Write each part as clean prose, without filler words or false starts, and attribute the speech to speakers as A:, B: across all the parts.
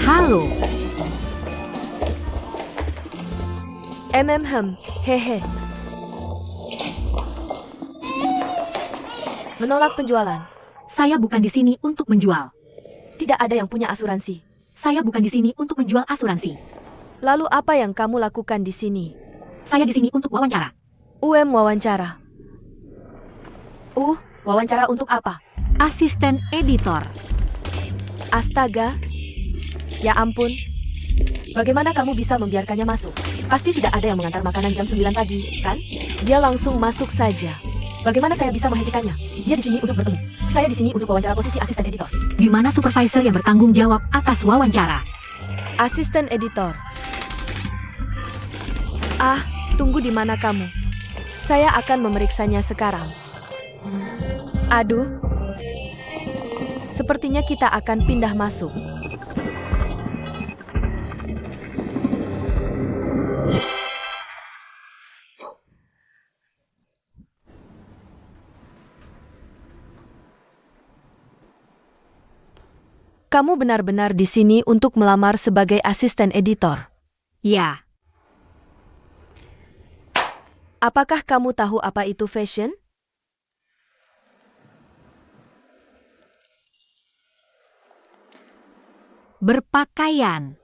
A: Halo.
B: Hehe. Menolak penjualan.
A: Saya bukan di sini untuk menjual.
B: Tidak ada yang punya asuransi.
A: Saya bukan di sini untuk menjual asuransi.
B: Lalu apa yang kamu lakukan di sini?
A: Saya di sini untuk wawancara.
B: Wawancara. Wawancara untuk apa?
A: Asisten editor.
B: Astaga. Ya ampun. Bagaimana kamu bisa membiarkannya masuk? Pasti tidak ada yang mengantar makanan jam 9 pagi, kan? Dia langsung masuk saja. Bagaimana saya bisa menghentikannya? Dia di sini untuk bertemu. Saya di sini untuk wawancara posisi asisten editor.
A: Di mana supervisor yang bertanggung jawab atas wawancara?
B: Asisten editor. Tunggu, di mana kamu? Saya akan memeriksanya sekarang. Aduh. Sepertinya kita akan pindah masuk. Kamu benar-benar di sini untuk melamar sebagai asisten editor?
A: Ya.
B: Apakah kamu tahu apa itu fashion?
A: Berpakaian.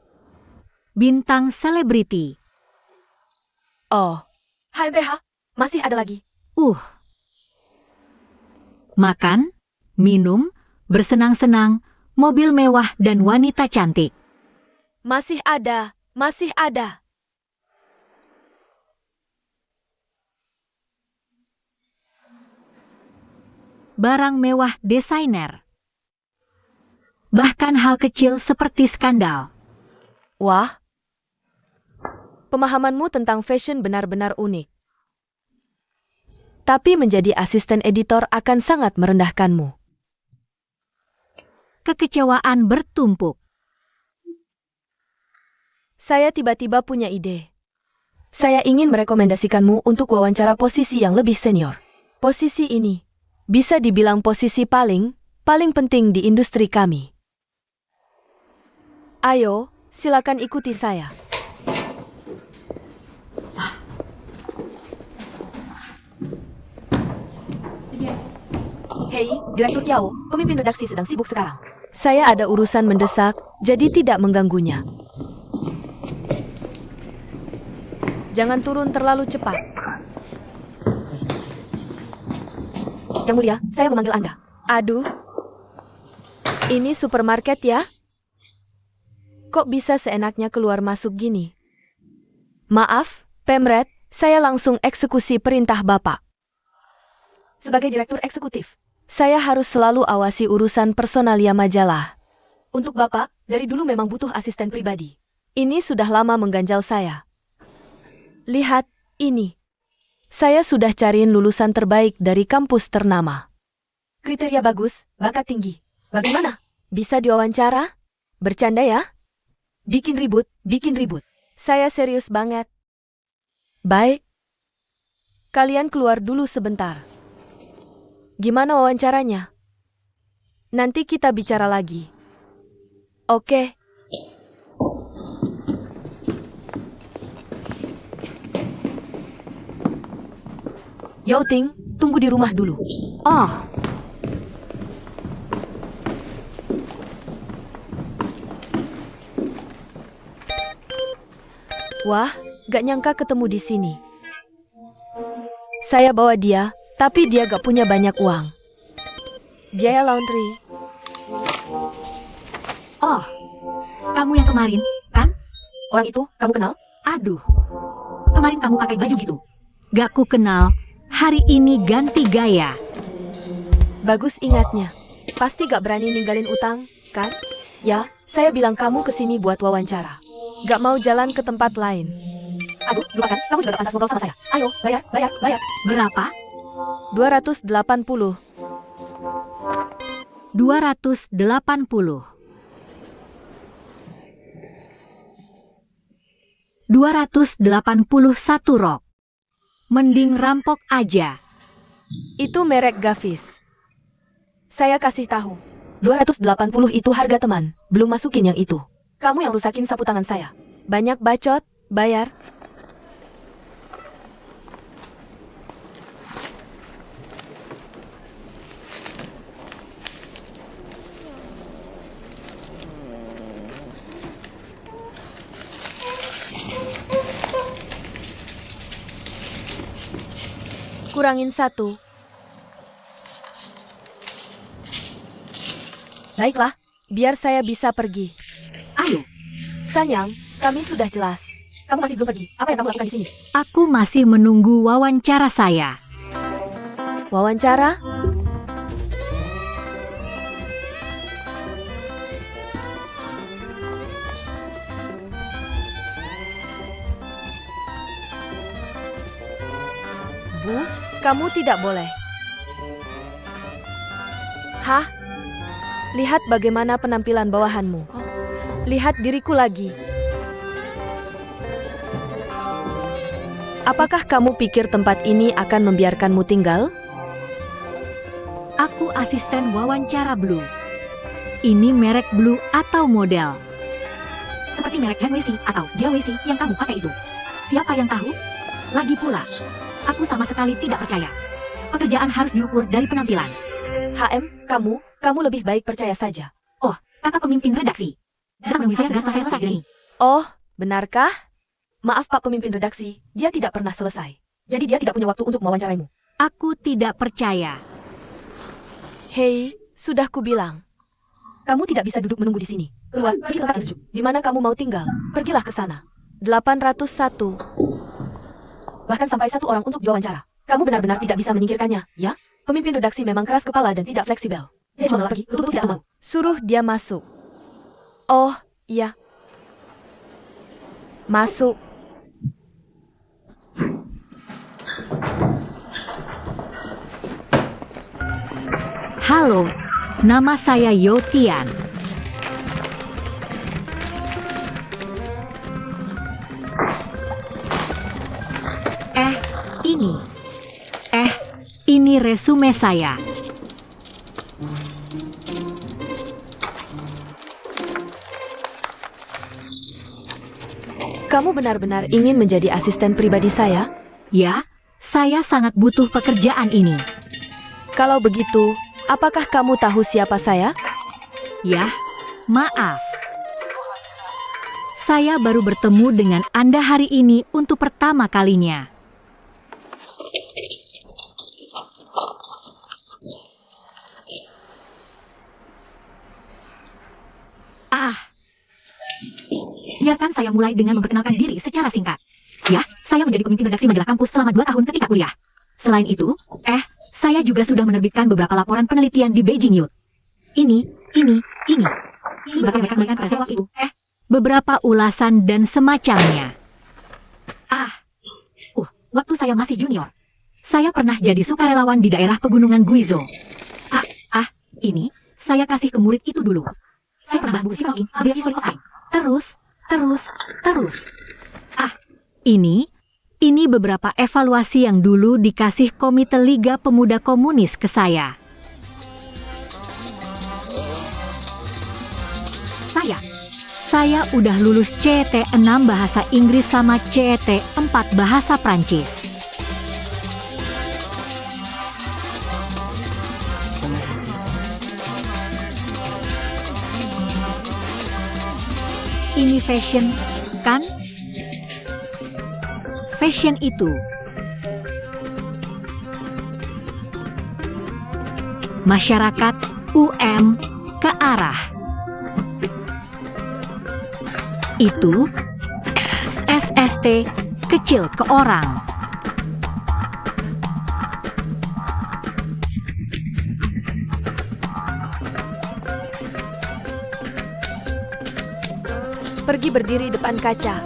A: Bintang selebriti.
B: Oh. Hai BH, masih ada lagi.
A: Makan, minum, bersenang-senang, mobil mewah dan wanita cantik.
B: Masih ada.
A: Barang mewah desainer. Bahkan hal kecil seperti skandal.
B: Wah. Pemahamanmu tentang fashion benar-benar unik. Tapi menjadi asisten editor akan sangat merendahkanmu.
A: Kekecewaan bertumpuk.
B: Saya tiba-tiba punya ide. Saya ingin merekomendasikanmu untuk wawancara posisi yang lebih senior. Posisi ini bisa dibilang posisi paling penting di industri kami. Ayo, silakan ikuti saya. Hei, Direktur Kiao, pemimpin redaksi sedang sibuk sekarang. Saya ada urusan mendesak, jadi tidak mengganggunya. Jangan turun terlalu cepat. Yang mulia, saya memanggil Anda. Aduh. Ini supermarket ya? Kok bisa seenaknya keluar masuk gini? Maaf, Pemret, saya langsung eksekusi perintah Bapak. Sebagai direktur eksekutif, saya harus selalu awasi urusan personalia majalah. Untuk Bapak, dari dulu memang butuh asisten pribadi. Ini sudah lama mengganjal saya. Lihat, ini. Saya sudah cariin lulusan terbaik dari kampus ternama. Kriteria bagus, bakat tinggi. Bagaimana? Bisa diwawancara? Bercanda ya? Bikin ribut. Saya serius banget. Baik. Kalian keluar dulu sebentar. Gimana wawancaranya? Nanti kita bicara lagi. Oke. Yauting, tunggu di rumah dulu.
A: Oh,
B: Wah, gak nyangka ketemu di sini. Saya bawa dia, tapi dia gak punya banyak uang. Biaya laundry.
A: oh. Kamu yang kemarin, kan?
B: Orang itu, kamu kenal?
A: Aduh. Kemarin kamu pakai baju gitu. Gak ku kenal. Hari ini ganti gaya.
B: Bagus ingatnya. Pasti gak berani ninggalin utang, kan? Ya, saya bilang kamu kesini buat wawancara. Gak mau jalan ke tempat lain. Aduh, lupakan, kamu juga gak pantas ngobrol sama saya. Ayo, bayar.
A: Berapa?
B: 280.
A: 280. 281 rok. Mending rampok aja.
B: Itu merek Gavis. Saya kasih tahu. 280 itu harga teman, belum masukin yang itu. Kamu yang rusakin sapu tangan saya. Banyak bacot, bayar. Kurangin 1. Baiklah, biar saya bisa pergi.
A: Ayo,
B: Sanyang, kami sudah jelas. Kamu masih belum pergi. Apa yang kamu lakukan di sini?
A: aku masih menunggu wawancara saya.
B: Wawancara? Bu, kamu tidak boleh. Hah? Lihat bagaimana penampilan bawahanmu. Lihat diriku lagi. Apakah kamu pikir tempat ini akan membiarkanmu tinggal?
A: Aku asisten wawancara Blue. Ini merek Blue atau model. Seperti merek Hanwei atau Jiawei yang kamu pakai itu. Siapa yang tahu? Lagi pula, aku sama sekali tidak percaya. Pekerjaan harus diukur dari penampilan.
B: HM, kamu lebih baik percaya saja.
A: Oh, kata pemimpin redaksi. Datang menemui saya segera setelah saya selesai ini.
B: Oh, benarkah? Maaf Pak Pemimpin Redaksi, dia tidak pernah selesai. Jadi dia tidak punya waktu untuk mewawancaraimu.
A: Aku tidak percaya.
B: Hei, sudah kubilang. Kamu tidak bisa duduk menunggu di sini. Keluar, pergi ke tempat yang sejuk. Di mana kamu mau tinggal? Pergilah ke sana. 801. Bahkan sampai 1 orang untuk diwawancara. Kamu benar-benar tidak bisa menyingkirkannya, ya? Pemimpin redaksi memang keras kepala dan tidak fleksibel. Dia cuma pergi, betul-betul tidak mau. Suruh dia masuk. Oh, iya. Masuk.
A: Halo, nama saya Yotian. Ini resume saya.
B: Kamu benar-benar ingin menjadi asisten pribadi saya?
A: Ya, saya sangat butuh pekerjaan ini.
B: Kalau begitu, apakah kamu tahu siapa saya?
A: Ya, maaf. Saya baru bertemu dengan Anda hari ini untuk pertama kalinya. Biarkan saya mulai dengan memperkenalkan diri secara singkat. Ya, saya menjadi pemimpin redaksi majalah kampus selama 2 tahun ketika kuliah. Selain itu, saya juga sudah menerbitkan beberapa laporan penelitian di Beijing Youth. Ini beberapa yang mereka berikan pada saya waktu itu. Beberapa ulasan dan semacamnya. Waktu saya masih junior, saya pernah jadi sukarelawan di daerah pegunungan Guizhou. Ini saya kasih ke murid itu dulu. Saya pernah bahas buku Stephen King, terus. Ini beberapa evaluasi yang dulu dikasih Komite Liga Pemuda Komunis ke saya. Saya udah lulus CET 6 bahasa Inggris sama CET 4 bahasa Prancis. Ini fashion, kan? Fashion itu. Masyarakat UM ke arah. Itu SST kecil ke orang.
B: Pergi berdiri depan kaca.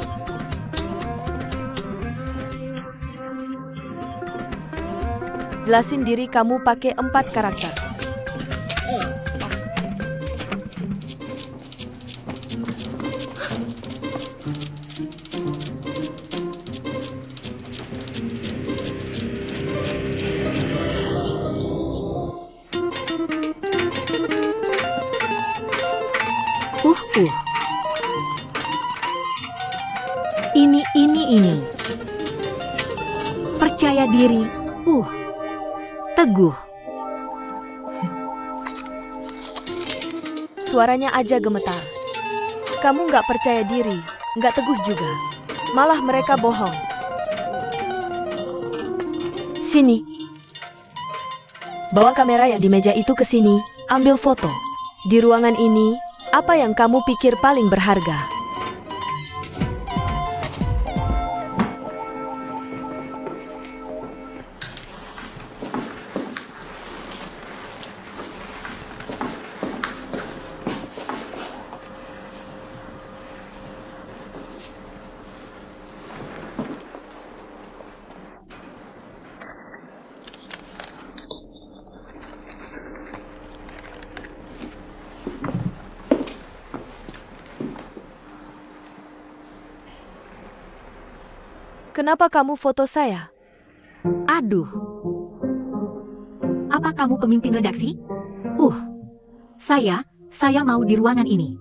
B: Jelasin diri kamu pakai 4 karakter.
A: Ini. Percaya diri, teguh.
B: Suaranya aja gemetar. Kamu nggak percaya diri, nggak teguh juga. Malah mereka bohong. Sini. Bawa kamera yang di meja itu ke sini, ambil foto. Di ruangan ini, apa yang kamu pikir paling berharga? Kenapa kamu foto saya?
A: Aduh. Apa kamu pemimpin redaksi? Saya mau di ruangan ini.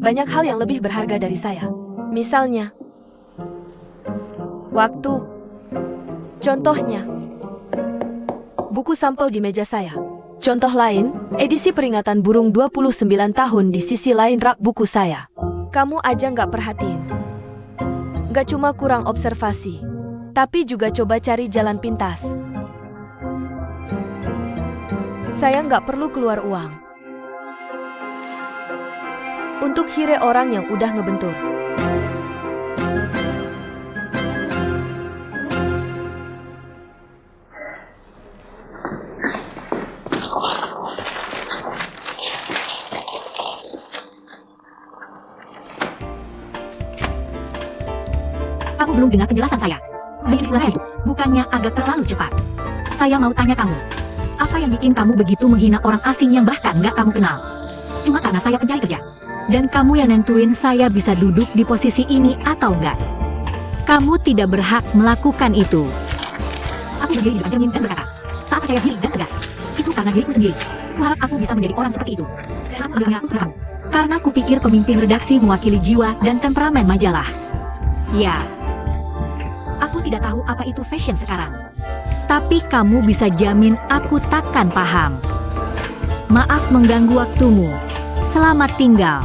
B: Banyak hal yang lebih berharga dari saya. Misalnya, waktu. Contohnya, buku sampel di meja saya. Contoh lain, edisi peringatan burung 29 tahun di sisi lain rak buku saya. Kamu aja nggak perhatiin. Nggak cuma kurang observasi, tapi juga coba cari jalan pintas. Saya nggak perlu keluar uang untuk hire orang yang udah ngebentur.
A: Kamu belum dengar penjelasan saya. Bismillah, bukannya agak terlalu cepat. Saya mau tanya kamu, apa yang bikin kamu begitu menghina orang asing yang bahkan nggak kamu kenal? Cuma karena saya pencari kerja. Dan kamu yang nentuin saya bisa duduk di posisi ini atau enggak. Kamu tidak berhak melakukan itu. Aku berdiri di depan cermin dan berkata, saat percaya diri dan tegas. Itu karena diriku sendiri. Kuharap aku bisa menjadi orang seperti itu. Dan aku ambilnya aku kamu. Karena kupikir pemimpin redaksi mewakili jiwa dan temperamen majalah. Ya. Aku tidak tahu apa itu fashion sekarang. Tapi kamu bisa jamin aku takkan paham. Maaf mengganggu waktumu. Selamat tinggal.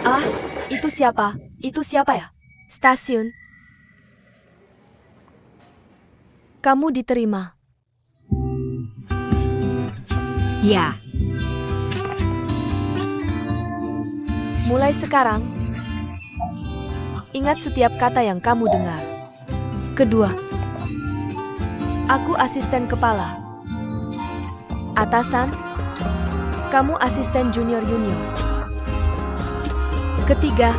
B: Ah, itu siapa? Itu siapa ya? Stasiun. Kamu diterima.
A: Ya.
B: Mulai sekarang, ingat setiap kata yang kamu dengar. Kedua, aku asisten kepala. Atasan, kamu asisten junior. Ketiga,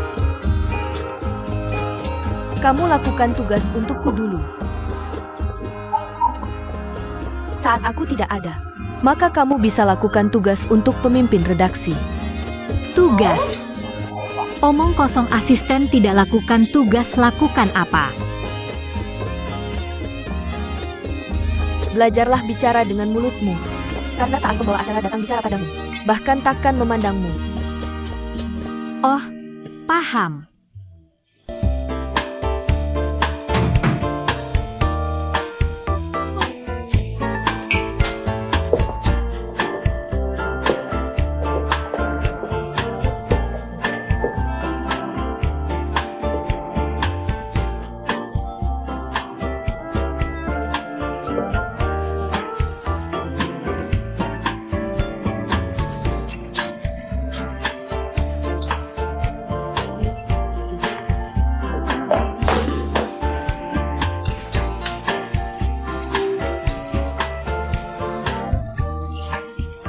B: kamu lakukan tugas untukku dulu. Saat aku tidak ada, maka kamu bisa lakukan tugas untuk pemimpin redaksi.
A: Tugas. Omong kosong asisten tidak lakukan tugas, lakukan apa?
B: Belajarlah bicara dengan mulutmu, karena saat pembawa acara datang bicara padamu, bahkan takkan memandangmu.
A: Oh, paham.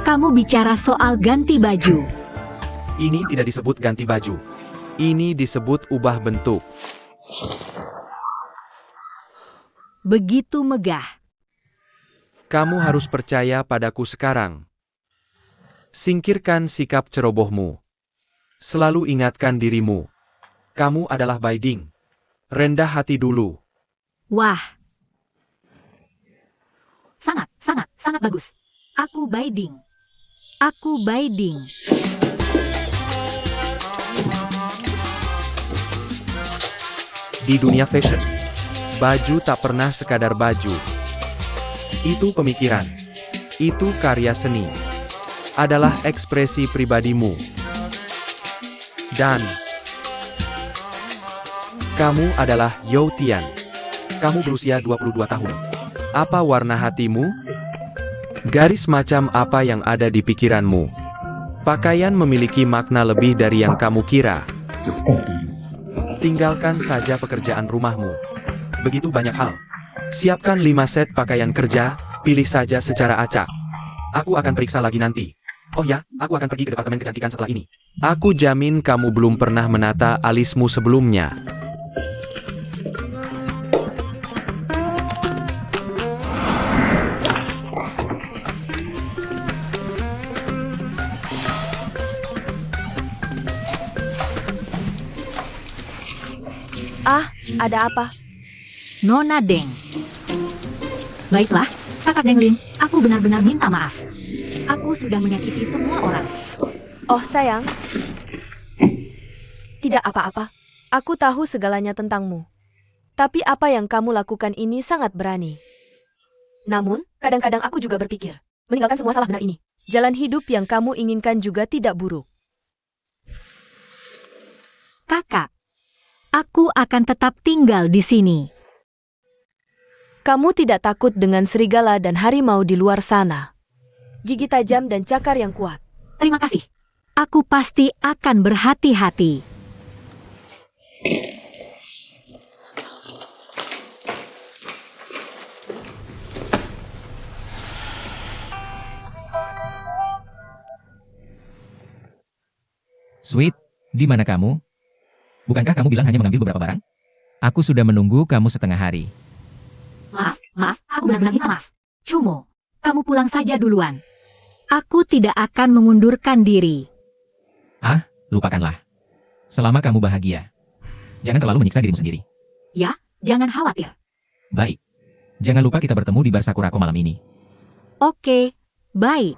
A: Kamu bicara soal ganti baju.
C: Ini tidak disebut ganti baju. Ini disebut ubah bentuk.
A: Begitu megah.
C: Kamu harus percaya padaku sekarang. Singkirkan sikap cerobohmu. Selalu ingatkan dirimu. Kamu adalah Baiding. Rendah hati dulu.
A: Wah. Sangat bagus. Aku Baiding. Aku Baiding.
C: Di dunia fashion, baju tak pernah sekadar baju. Itu pemikiran. Itu karya seni. Adalah ekspresi pribadimu. Dan kamu adalah Yao Tian. Kamu berusia 22 tahun. Apa warna hatimu? Garis macam apa yang ada di pikiranmu? Pakaian memiliki makna lebih dari yang kamu kira. Tinggalkan saja pekerjaan rumahmu. Begitu banyak hal. Siapkan 5 set pakaian kerja, pilih saja secara acak. Aku akan periksa lagi nanti. Oh ya, aku akan pergi ke departemen kecantikan setelah ini. Aku jamin kamu belum pernah menata alismu sebelumnya.
B: Ah, ada apa?
A: Nona Deng. Baiklah, Kakak Deng Lin, aku benar-benar minta maaf. Aku sudah menyakiti semua orang.
B: Oh sayang. Tidak apa-apa. Aku tahu segalanya tentangmu. Tapi apa yang kamu lakukan ini sangat berani.
A: Namun, kadang-kadang aku juga berpikir, meninggalkan semua salah benar ini.
B: Jalan hidup yang kamu inginkan juga tidak buruk.
A: Kakak, aku akan tetap tinggal di sini.
B: Kamu tidak takut dengan serigala dan harimau di luar sana. Gigi tajam dan cakar yang kuat.
A: Terima kasih. Aku pasti akan berhati-hati.
D: Sweet, di mana kamu? Bukankah kamu bilang hanya mengambil beberapa barang? Aku sudah menunggu kamu setengah hari.
A: Maaf, aku benar-benar minta maaf. Cumo, kamu pulang saja duluan. Aku tidak akan mengundurkan diri.
D: Ah, lupakanlah. Selama kamu bahagia. Jangan terlalu menyiksa dirimu sendiri.
A: Ya, jangan khawatir.
D: Baik. Jangan lupa kita bertemu di Bar Sakurako malam ini.
A: Oke, baik.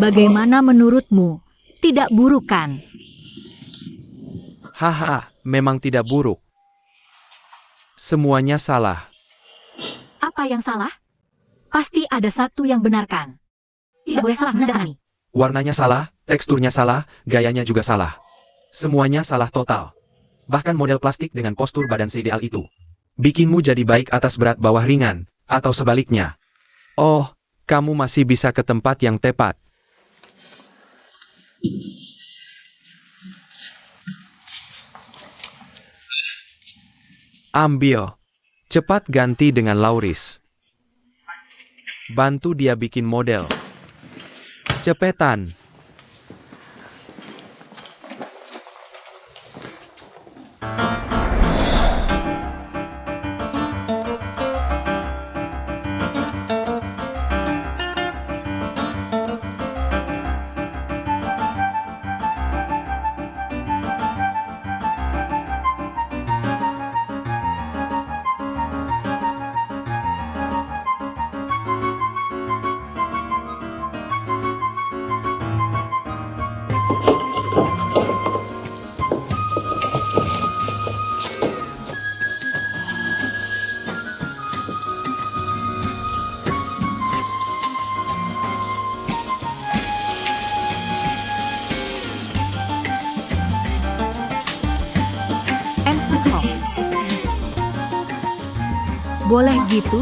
A: Bagaimana menurutmu? Tidak buruk kan?
C: Haha, memang tidak buruk. Semuanya salah.
A: Apa yang salah? Pasti ada satu yang benar kan? Tidak boleh salah menandangani.
C: Warnanya salah, teksturnya salah, gayanya juga salah. Semuanya salah total. Bahkan model plastik dengan postur badan seideal itu. Bikinmu jadi baik atas berat bawah ringan, atau sebaliknya. Oh, kamu masih bisa ke tempat yang tepat. Ambil. Cepat ganti dengan Lauris. Bantu dia bikin model. Cepetan.
A: Boleh gitu?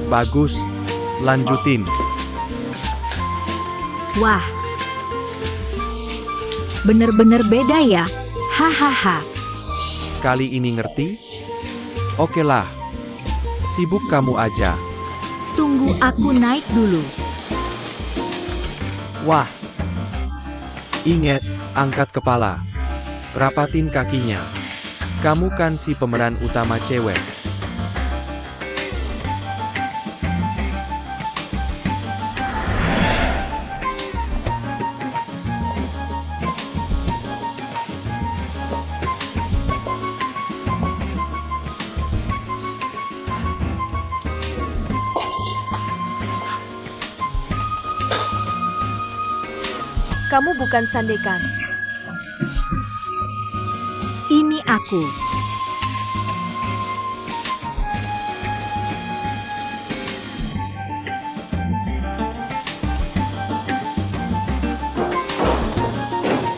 C: Bagus. Lanjutin.
A: Wah. Bener-bener beda ya. Hahaha.
C: Kali ini ngerti? Oke lah. Sibuk kamu aja.
A: Tunggu aku naik dulu.
C: Wah. Ingat, angkat kepala. Rapatin kakinya. Kamu kan si pemeran utama cewek.
B: Kamu bukan Sandekan.
A: Ini aku.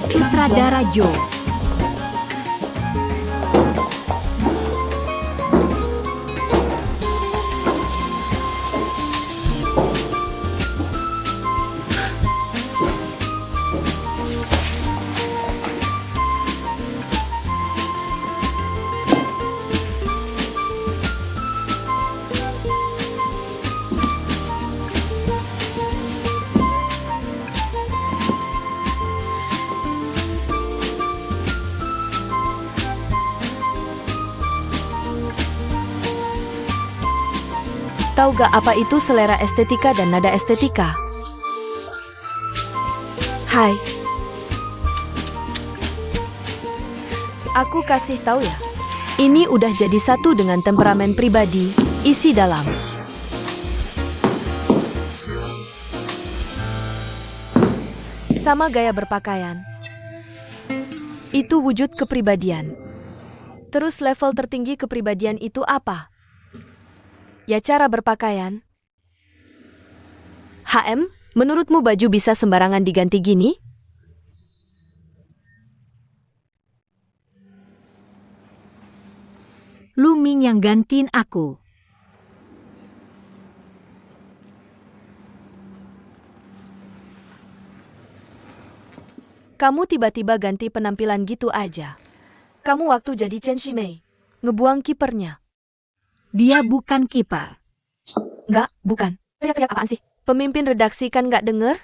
A: Sutradara Joe.
B: Tahu gak apa itu selera estetika dan nada estetika? Hai. Aku kasih tahu ya. Ini udah jadi satu dengan temperamen pribadi, isi dalam. Sama gaya berpakaian. Itu wujud kepribadian. Terus level tertinggi kepribadian itu apa? Ya cara berpakaian. HM, menurutmu baju bisa sembarangan diganti gini?
A: Lu Ming yang gantiin aku.
B: Kamu tiba-tiba ganti penampilan gitu aja. Kamu waktu jadi Chen Shimei, ngebuang kipernya.
A: Dia bukan kiper.
B: Enggak, bukan. Teriak-teriak apaan sih? Pemimpin redaksi kan nggak denger?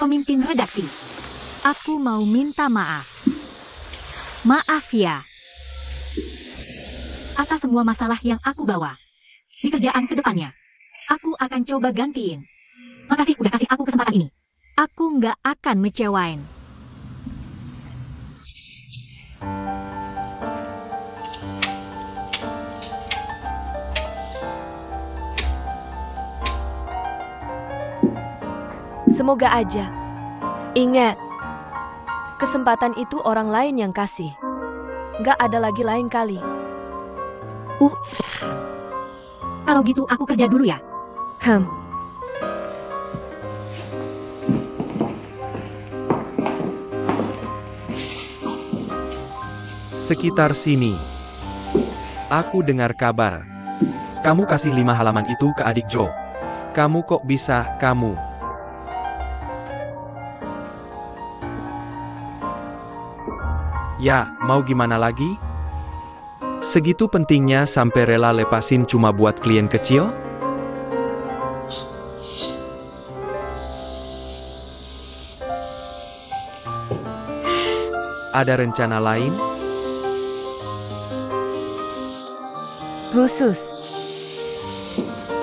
A: Pemimpin redaksi. Aku mau minta maaf. Maaf ya. Atas semua masalah yang aku bawa. Di kerjaan ke depannya. Aku akan coba gantiin. Makasih udah kasih aku kesempatan ini. Aku nggak akan mecewain.
B: Semoga aja. Ingat, kesempatan itu orang lain yang kasih. Nggak ada lagi lain kali.
A: Kalau gitu aku kerja dulu ya.
C: Sekitar sini. Aku dengar kabar. Kamu kasih 5 halaman itu ke adik Joe. Kamu kok bisa, kamu? Ya, mau gimana lagi? Segitu pentingnya sampai rela lepasin cuma buat klien kecil? Ada rencana lain?
B: Khusus.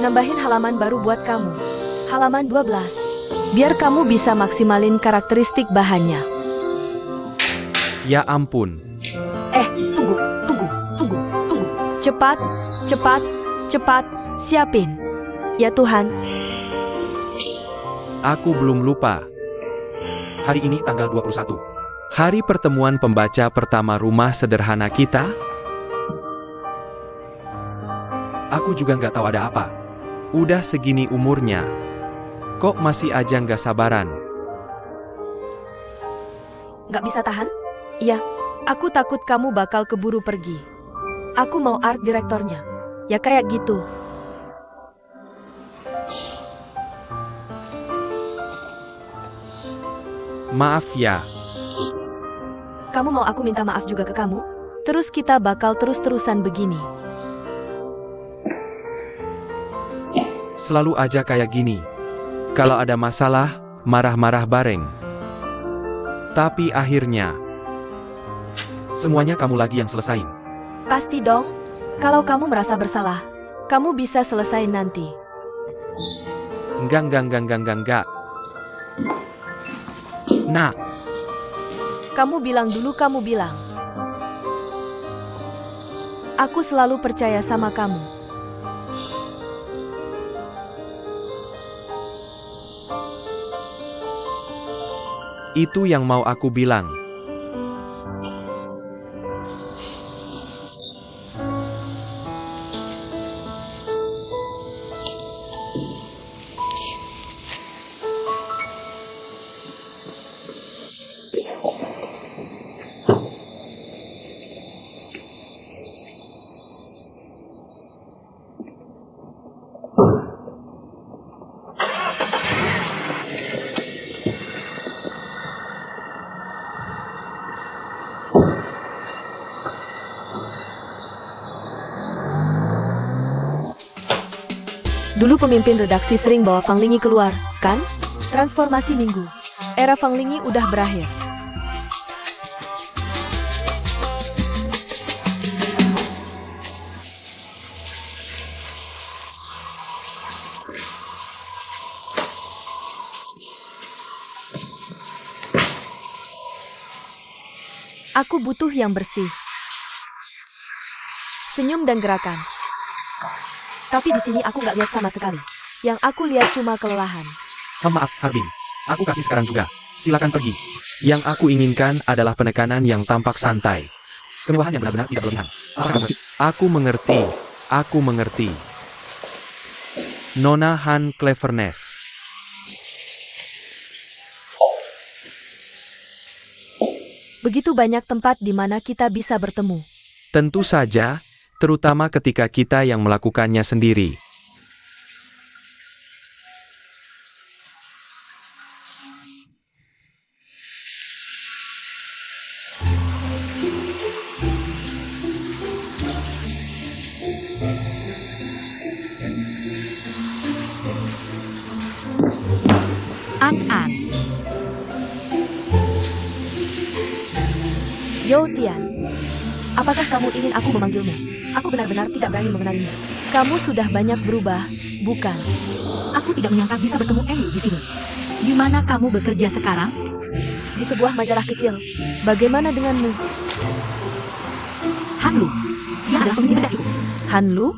B: Nambahin halaman baru buat kamu. Halaman 12. Biar kamu bisa maksimalin karakteristik bahannya.
C: Ya ampun.
B: Tunggu. Cepat, siapin. Ya Tuhan.
C: Aku belum lupa. Hari ini tanggal 21. Hari pertemuan pembaca pertama rumah sederhana kita. Aku juga nggak tahu ada apa. Udah segini umurnya. Kok masih aja nggak sabaran?
B: Nggak bisa tahan? Iya, aku takut kamu bakal keburu pergi. Aku mau art direktornya. Ya kayak gitu.
C: Maaf ya.
B: Kamu mau aku minta maaf juga ke kamu? Terus kita bakal terus-terusan begini.
C: Selalu aja kayak gini. Kalau ada masalah, marah-marah bareng. Tapi akhirnya, semuanya kamu lagi yang selesain.
B: Pasti dong. Kalau kamu merasa bersalah, kamu bisa selesai nanti.
C: Enggak. Nah,
B: Kamu bilang dulu, kamu bilang. Aku selalu percaya sama kamu.
C: itu yang mau aku bilang.
B: Dulu pemimpin redaksi sering bawa Fang Lingyi keluar, kan? Transformasi minggu. Era Fang Lingyi udah berakhir. Aku butuh yang bersih. Senyum dan gerakan. Tapi di sini aku nggak lihat sama sekali. Yang aku lihat cuma kelelahan.
C: Maaf, Harbin. Aku kasih sekarang juga. Silakan pergi. Yang aku inginkan adalah penekanan yang tampak santai. Kemewahan yang benar-benar tidak berlebihan. Apakah kamu? Aku mengerti. Nona Han Cleverness.
B: Begitu banyak tempat di mana kita bisa bertemu.
C: Tentu saja, terutama ketika kita yang melakukannya sendiri.
A: An.
B: Yo Tian, apakah kamu ingin aku memanggilmu? Aku benar-benar tidak berani mengenalimu. Kamu sudah banyak berubah, bukan?
A: Aku tidak menyangka bisa bertemu Emil di sini. Di mana kamu bekerja sekarang?
B: Di sebuah majalah kecil. Bagaimana denganmu?
A: Hanlu. Dia adalah pemimpin redaksiku.
B: Hanlu?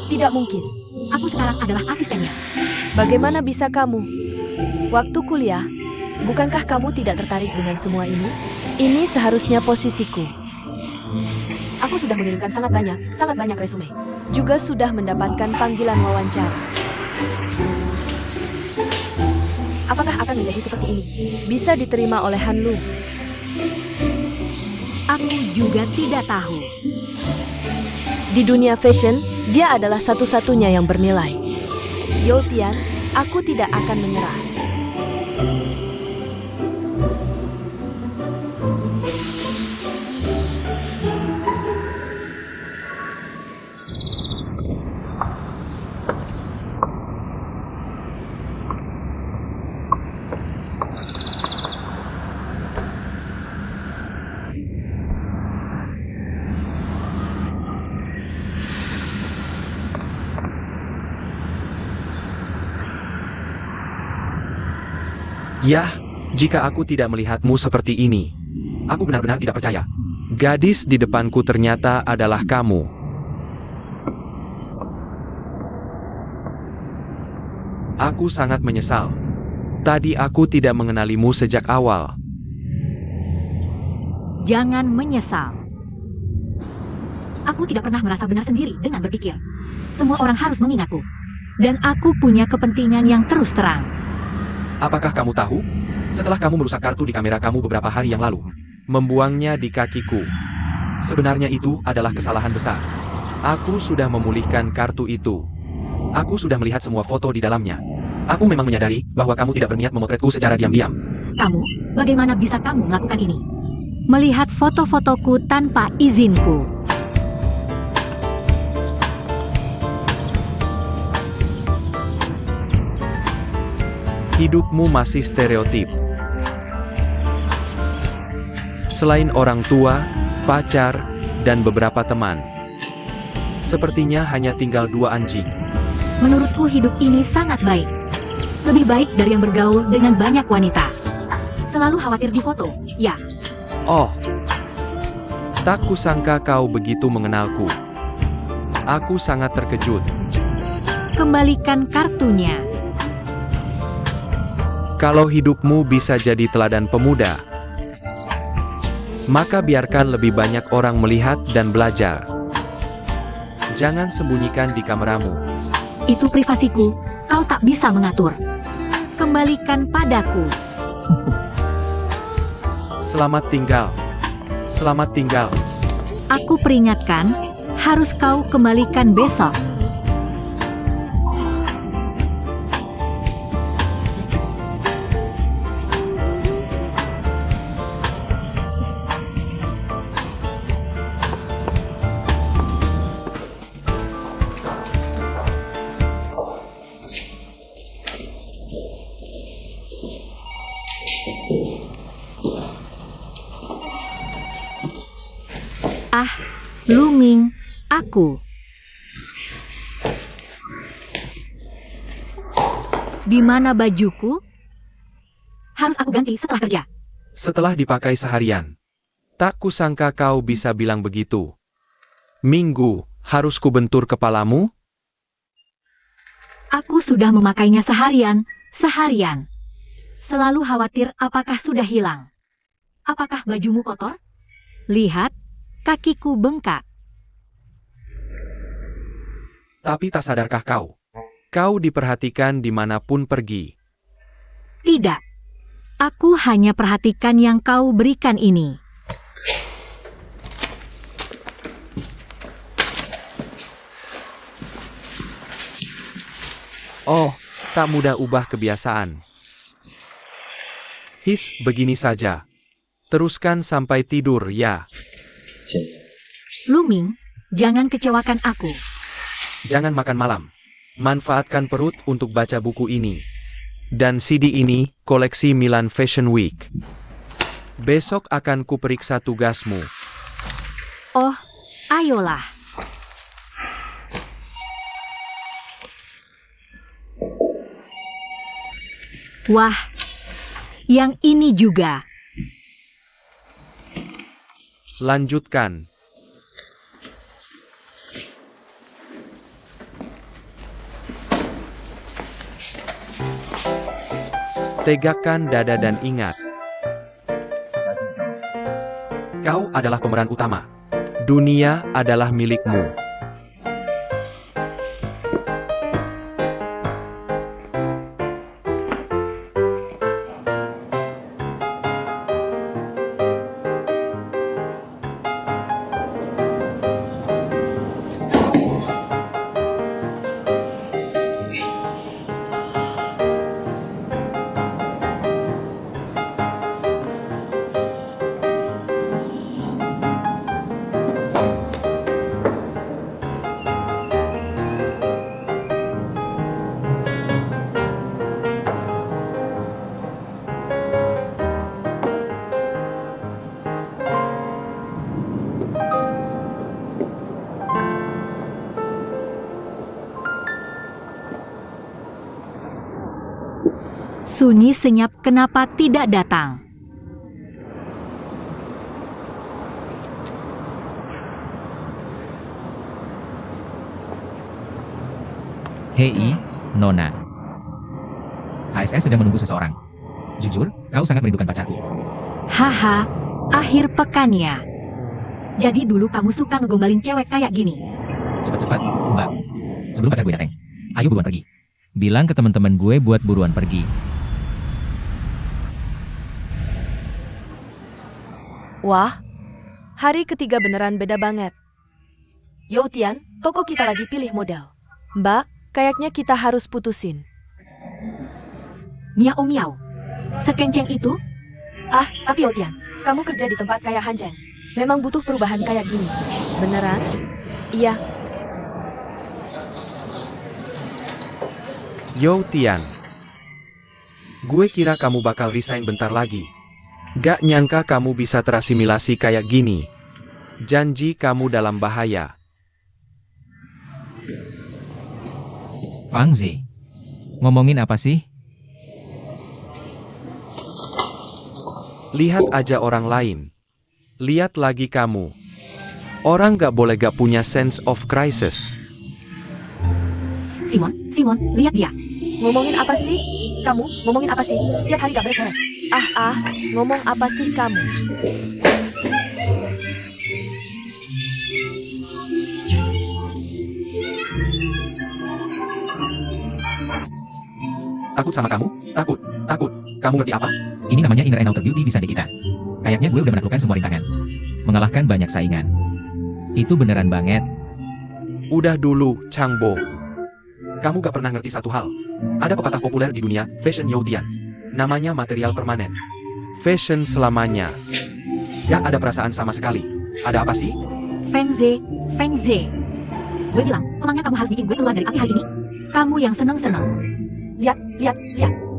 B: Tidak mungkin.
A: Aku sekarang adalah asistennya.
B: Bagaimana bisa kamu? Waktu kuliah, bukankah kamu tidak tertarik dengan semua ini? Ini seharusnya posisiku. Aku sudah mengirimkan sangat banyak resume. Juga sudah mendapatkan panggilan wawancara. Apakah akan menjadi seperti ini? Bisa diterima oleh Hanlu.
A: Aku juga tidak tahu.
B: Di dunia fashion, dia adalah satu-satunya yang bernilai. Yo Tian, aku tidak akan menyerah.
C: Yah, jika aku tidak melihatmu seperti ini, aku benar-benar tidak percaya. Gadis di depanku ternyata adalah kamu. Aku sangat menyesal. Tadi aku tidak mengenalimu sejak awal.
A: Jangan menyesal. Aku tidak pernah merasa benar sendiri dengan berpikir. Semua orang harus mengingatku. Dan aku punya kepentingan yang terus terang.
C: Apakah kamu tahu? Setelah kamu merusak kartu di kamera kamu beberapa hari yang lalu, membuangnya di kakiku. Sebenarnya itu adalah kesalahan besar. Aku sudah memulihkan kartu itu. Aku sudah melihat semua foto di dalamnya. Aku memang menyadari bahwa kamu tidak berniat memotretku secara diam-diam.
A: kamu, bagaimana bisa kamu melakukan ini? Melihat foto-fotoku tanpa izinku.
C: Hidupmu masih stereotip. Selain orang tua, pacar, dan beberapa teman, sepertinya hanya tinggal 2 anjing.
A: Menurutku hidup ini sangat baik. Lebih baik dari yang bergaul dengan banyak wanita. Selalu khawatir di foto, ya.
C: Oh, tak kusangka kau begitu mengenalku. Aku sangat terkejut.
A: Kembalikan kartunya.
C: Kalau hidupmu bisa jadi teladan pemuda, maka biarkan lebih banyak orang melihat dan belajar. Jangan sembunyikan di kameramu.
A: Itu privasiku, kau tak bisa mengatur. Kembalikan padaku.
C: Selamat tinggal. Selamat tinggal.
A: Aku peringatkan, harus kau kembalikan besok. Ah, Luming, aku. Di mana bajuku? Harus aku ganti setelah kerja.
C: Setelah dipakai seharian, tak kusangka kau bisa bilang begitu. Minggu, harus kubentur kepalamu?
A: Aku sudah memakainya seharian. Selalu khawatir apakah sudah hilang. Apakah bajumu kotor? Lihat, kakiku bengkak.
C: Tapi tak sadarkah kau? Kau diperhatikan dimanapun pergi.
A: Tidak. Aku hanya perhatikan yang kau berikan ini.
C: Oh, tak mudah ubah kebiasaan. His, begini saja. Teruskan sampai tidur, ya.
A: Luming, jangan kecewakan aku.
C: Jangan makan malam. Manfaatkan perut untuk baca buku ini. Dan CD ini, koleksi Milan Fashion Week. Besok akan kuperiksa tugasmu.
A: Oh, ayolah. Wah, yang ini juga.
C: Lanjutkan. Tegakkan dada dan ingat. Kau adalah pemeran utama. Dunia adalah milikmu.
A: Sunyi senyap kenapa tidak datang?
D: Hei, Nona. HSS sedang menunggu seseorang. Jujur, kau sangat merindukan pacarku.
A: Haha, akhir pekannya. Jadi dulu kamu suka ngegombalin cewek kayak gini.
D: Cepat-cepat, Mbak. Sebelum pacar gue datang. Ayo buruan pergi. Bilang ke teman-teman gue buat buruan pergi.
B: Wah, hari ketiga beneran beda banget. Yo Tian, toko kita lagi pilih model. Mbak, kayaknya kita harus putusin.
A: Miau miau. Sekenceng itu,
B: Ah, tapi Otian, kamu kerja di tempat kayak Hanjeng. Memang butuh perubahan kayak gini. Beneran? Iya.
C: Yo Tian. Gue kira kamu bakal resign bentar lagi. Gak nyangka kamu bisa terasimilasi kayak gini. Janji kamu dalam bahaya.
D: Fang Zi. Ngomongin apa sih?
C: Lihat aja orang lain. Lihat lagi kamu. Orang gak boleh gak punya sense of crisis.
A: Simon, lihat dia.
B: Ngomongin apa sih? Kamu ngomongin apa sih? Tiap hari gak beres-beres. Ngomong apa sih kamu?
C: Takut sama kamu? Takut. Kamu ngerti apa?
D: Ini namanya inner and outer beauty di sandi kita. Kayaknya gue udah menaklukkan semua rintangan. Mengalahkan banyak saingan. Itu beneran banget.
C: Udah dulu, Changbo. Kamu gak pernah ngerti satu hal. Ada pepatah populer di dunia, fashion Youtian. Namanya material permanen. Fashion selamanya. Gak ada perasaan sama sekali. Ada apa sih?
A: Feng Ze. Gue bilang, emangnya kamu harus bikin gue keluar dari api hari ini? Kamu yang seneng-seneng.
B: Lihat.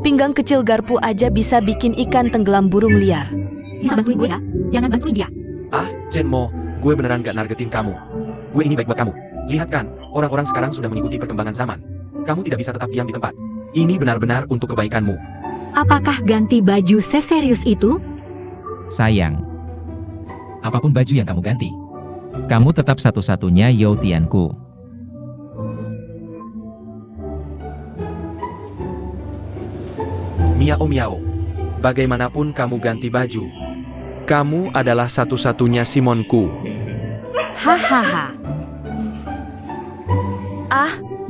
B: Pinggang kecil garpu aja bisa bikin ikan tenggelam burung liar.
A: Bisa bantuin gue ya? Jangan bantuin dia.
C: Ah, Chenmo, gue beneran gak nargetin kamu. Gue ini baik buat kamu. Lihat kan, orang-orang sekarang sudah mengikuti perkembangan zaman. Kamu tidak bisa tetap diam di tempat. Ini benar-benar untuk kebaikanmu.
A: Apakah ganti baju seserius itu?
D: Sayang. Apapun baju yang kamu ganti, kamu tetap satu-satunya Youtianku.
C: Miao. Bagaimanapun kamu ganti baju, kamu adalah satu-satunya Simonku.
A: Hahaha.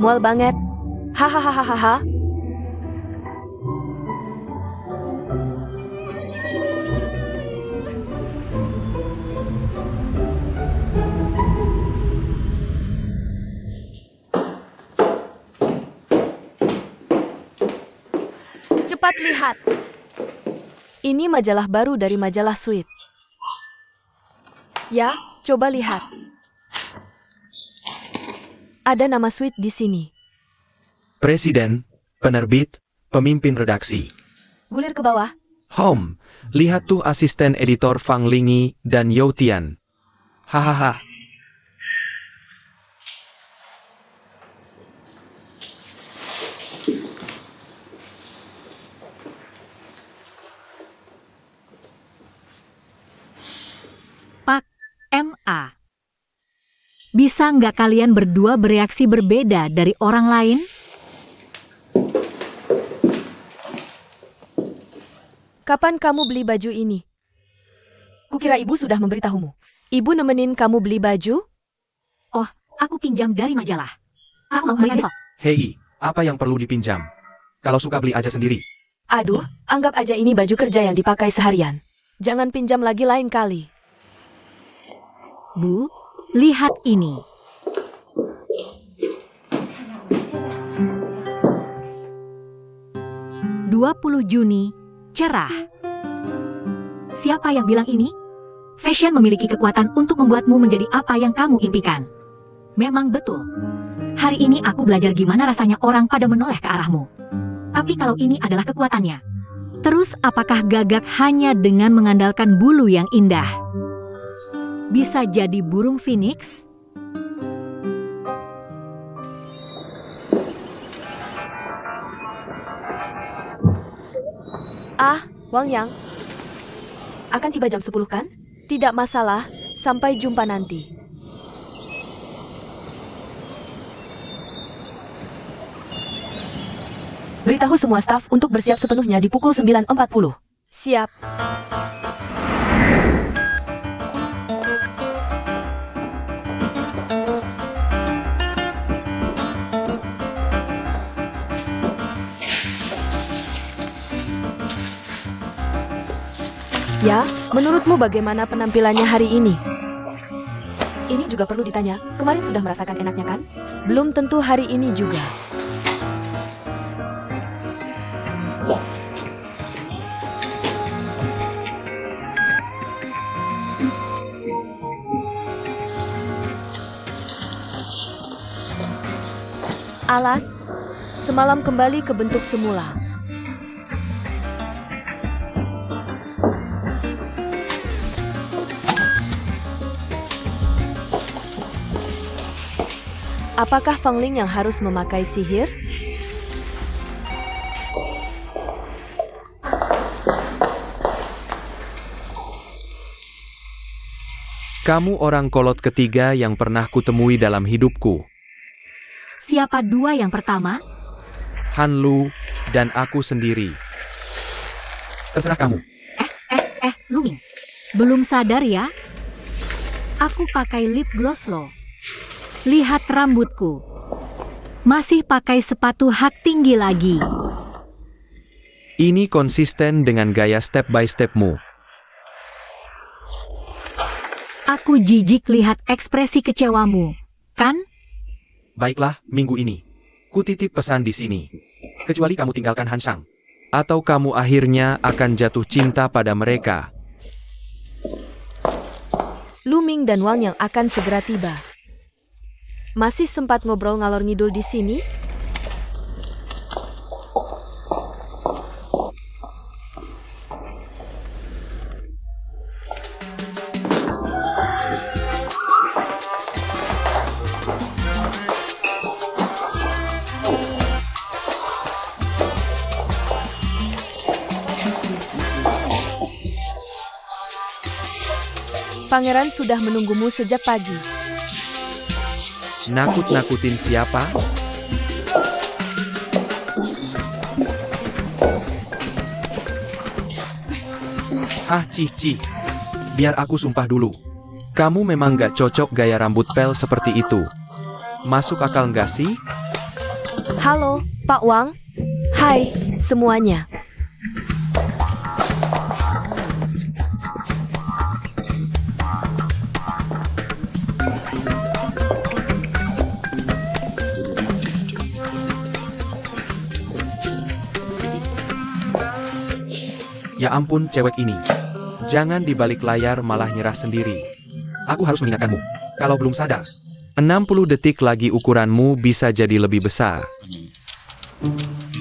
B: Mual banget. Hahaha. Cepat lihat. Ini majalah baru dari majalah Sweet. Ya, coba lihat. Ada nama Sweet di sini.
C: Presiden, penerbit, pemimpin redaksi.
B: Gulir ke bawah.
C: Home, lihat tuh asisten editor Fang Lingi dan Youtian. Hahaha.
A: Pak MA. Bisa nggak kalian berdua bereaksi berbeda dari orang lain?
B: Kapan kamu beli baju ini? Kukira ibu sudah memberitahumu. Ibu nemenin kamu beli baju?
A: Oh, aku pinjam dari majalah. Aku mau bayar besok.
C: Hei, apa yang perlu dipinjam? Kalau suka beli aja sendiri.
B: Aduh, anggap aja ini baju kerja yang dipakai seharian. Jangan pinjam lagi lain kali.
A: Bu, lihat ini. "20 Juni, cerah." Siapa yang bilang ini? Fashion memiliki kekuatan untuk membuatmu menjadi apa yang kamu impikan. Memang betul. Hari ini aku belajar gimana rasanya orang pada menoleh ke arahmu. Tapi kalau ini adalah kekuatannya, terus apakah gagak hanya dengan mengandalkan bulu yang indah? Bisa jadi burung phoenix?
B: Wang Yang. Akan tiba jam 10 kan? Tidak masalah, sampai jumpa nanti. Beritahu semua staf untuk bersiap sepenuhnya di pukul 9.40. Siap. Ya, menurutmu bagaimana penampilannya hari ini? Ini juga perlu ditanya, kemarin sudah merasakan enaknya kan? Belum tentu hari ini juga. Alas, semalam kembali ke bentuk semula. Apakah Fangling yang harus memakai sihir?
C: Kamu orang kolot ketiga yang pernah kutemui dalam hidupku.
A: Siapa dua yang pertama?
C: Han Lu dan aku sendiri. Terserah kamu.
A: Luming. Belum sadar ya? Aku pakai lip gloss loh. Lihat rambutku. Masih pakai sepatu hak tinggi lagi.
C: Ini konsisten dengan gaya step by stepmu.
A: Aku jijik lihat ekspresi kecewamu, kan?
C: Baiklah, minggu ini. Ku titip pesan di sini. Kecuali kamu tinggalkan Han Shang. Atau kamu akhirnya akan jatuh cinta pada mereka.
B: Luming dan Wang yang akan segera tiba. Masih sempat ngobrol ngalor ngidul di sini? Pangeran sudah menunggumu sejak pagi.
C: Nakut-nakutin siapa? Cih. Biar aku sumpah dulu. Kamu memang gak cocok gaya rambut pel seperti itu. Masuk akal gak sih?
B: Halo, Pak Wang. Hai, semuanya.
C: Ya ampun cewek ini. Jangan di balik layar malah nyerah sendiri. Aku harus mengingatkanmu. Kalau belum sadar, 60 detik lagi ukuranmu bisa jadi lebih besar.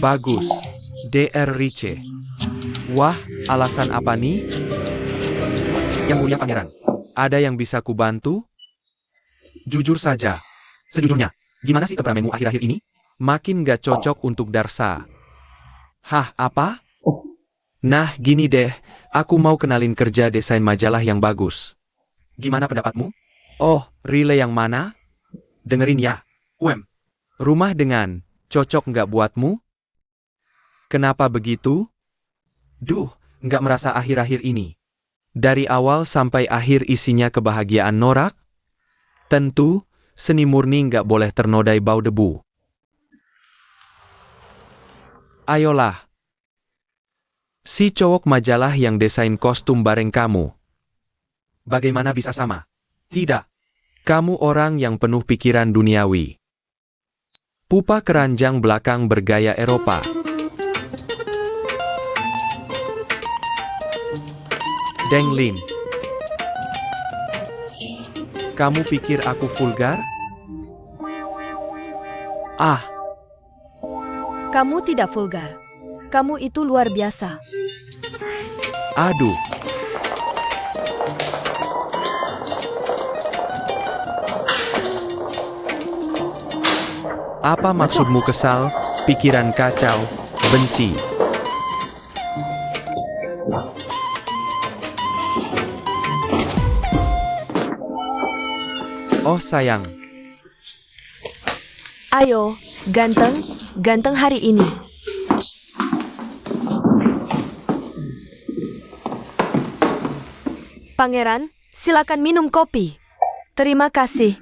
C: Bagus. DR Riche. Wah, alasan apa nih? Yang mulia pangeran, ada yang bisa kubantu? Jujur saja. Sejujurnya, gimana sih temperamenmu akhir-akhir ini? Makin gak cocok untuk Darsa. Hah, apa? Nah, gini deh, aku mau kenalin kerja desain majalah yang bagus. Gimana pendapatmu? Oh, relay yang mana? Dengerin ya, rumah dengan, cocok nggak buatmu? Kenapa begitu? Duh, nggak merasa akhir-akhir ini. Dari awal sampai akhir isinya kebahagiaan norak? Tentu, seni murni nggak boleh ternodai bau debu. Ayolah. Si cowok majalah yang desain kostum bareng kamu. Bagaimana bisa sama? Tidak. Kamu orang yang penuh pikiran duniawi. Pupa keranjang belakang bergaya Eropa. Deng Lin. Kamu pikir aku vulgar?
B: Kamu tidak vulgar. Kamu itu luar biasa.
C: Aduh. Apa maksudmu kesal, pikiran kacau, benci? Oh sayang.
B: Ayo, ganteng hari ini. Pangeran, silakan minum kopi. Terima kasih.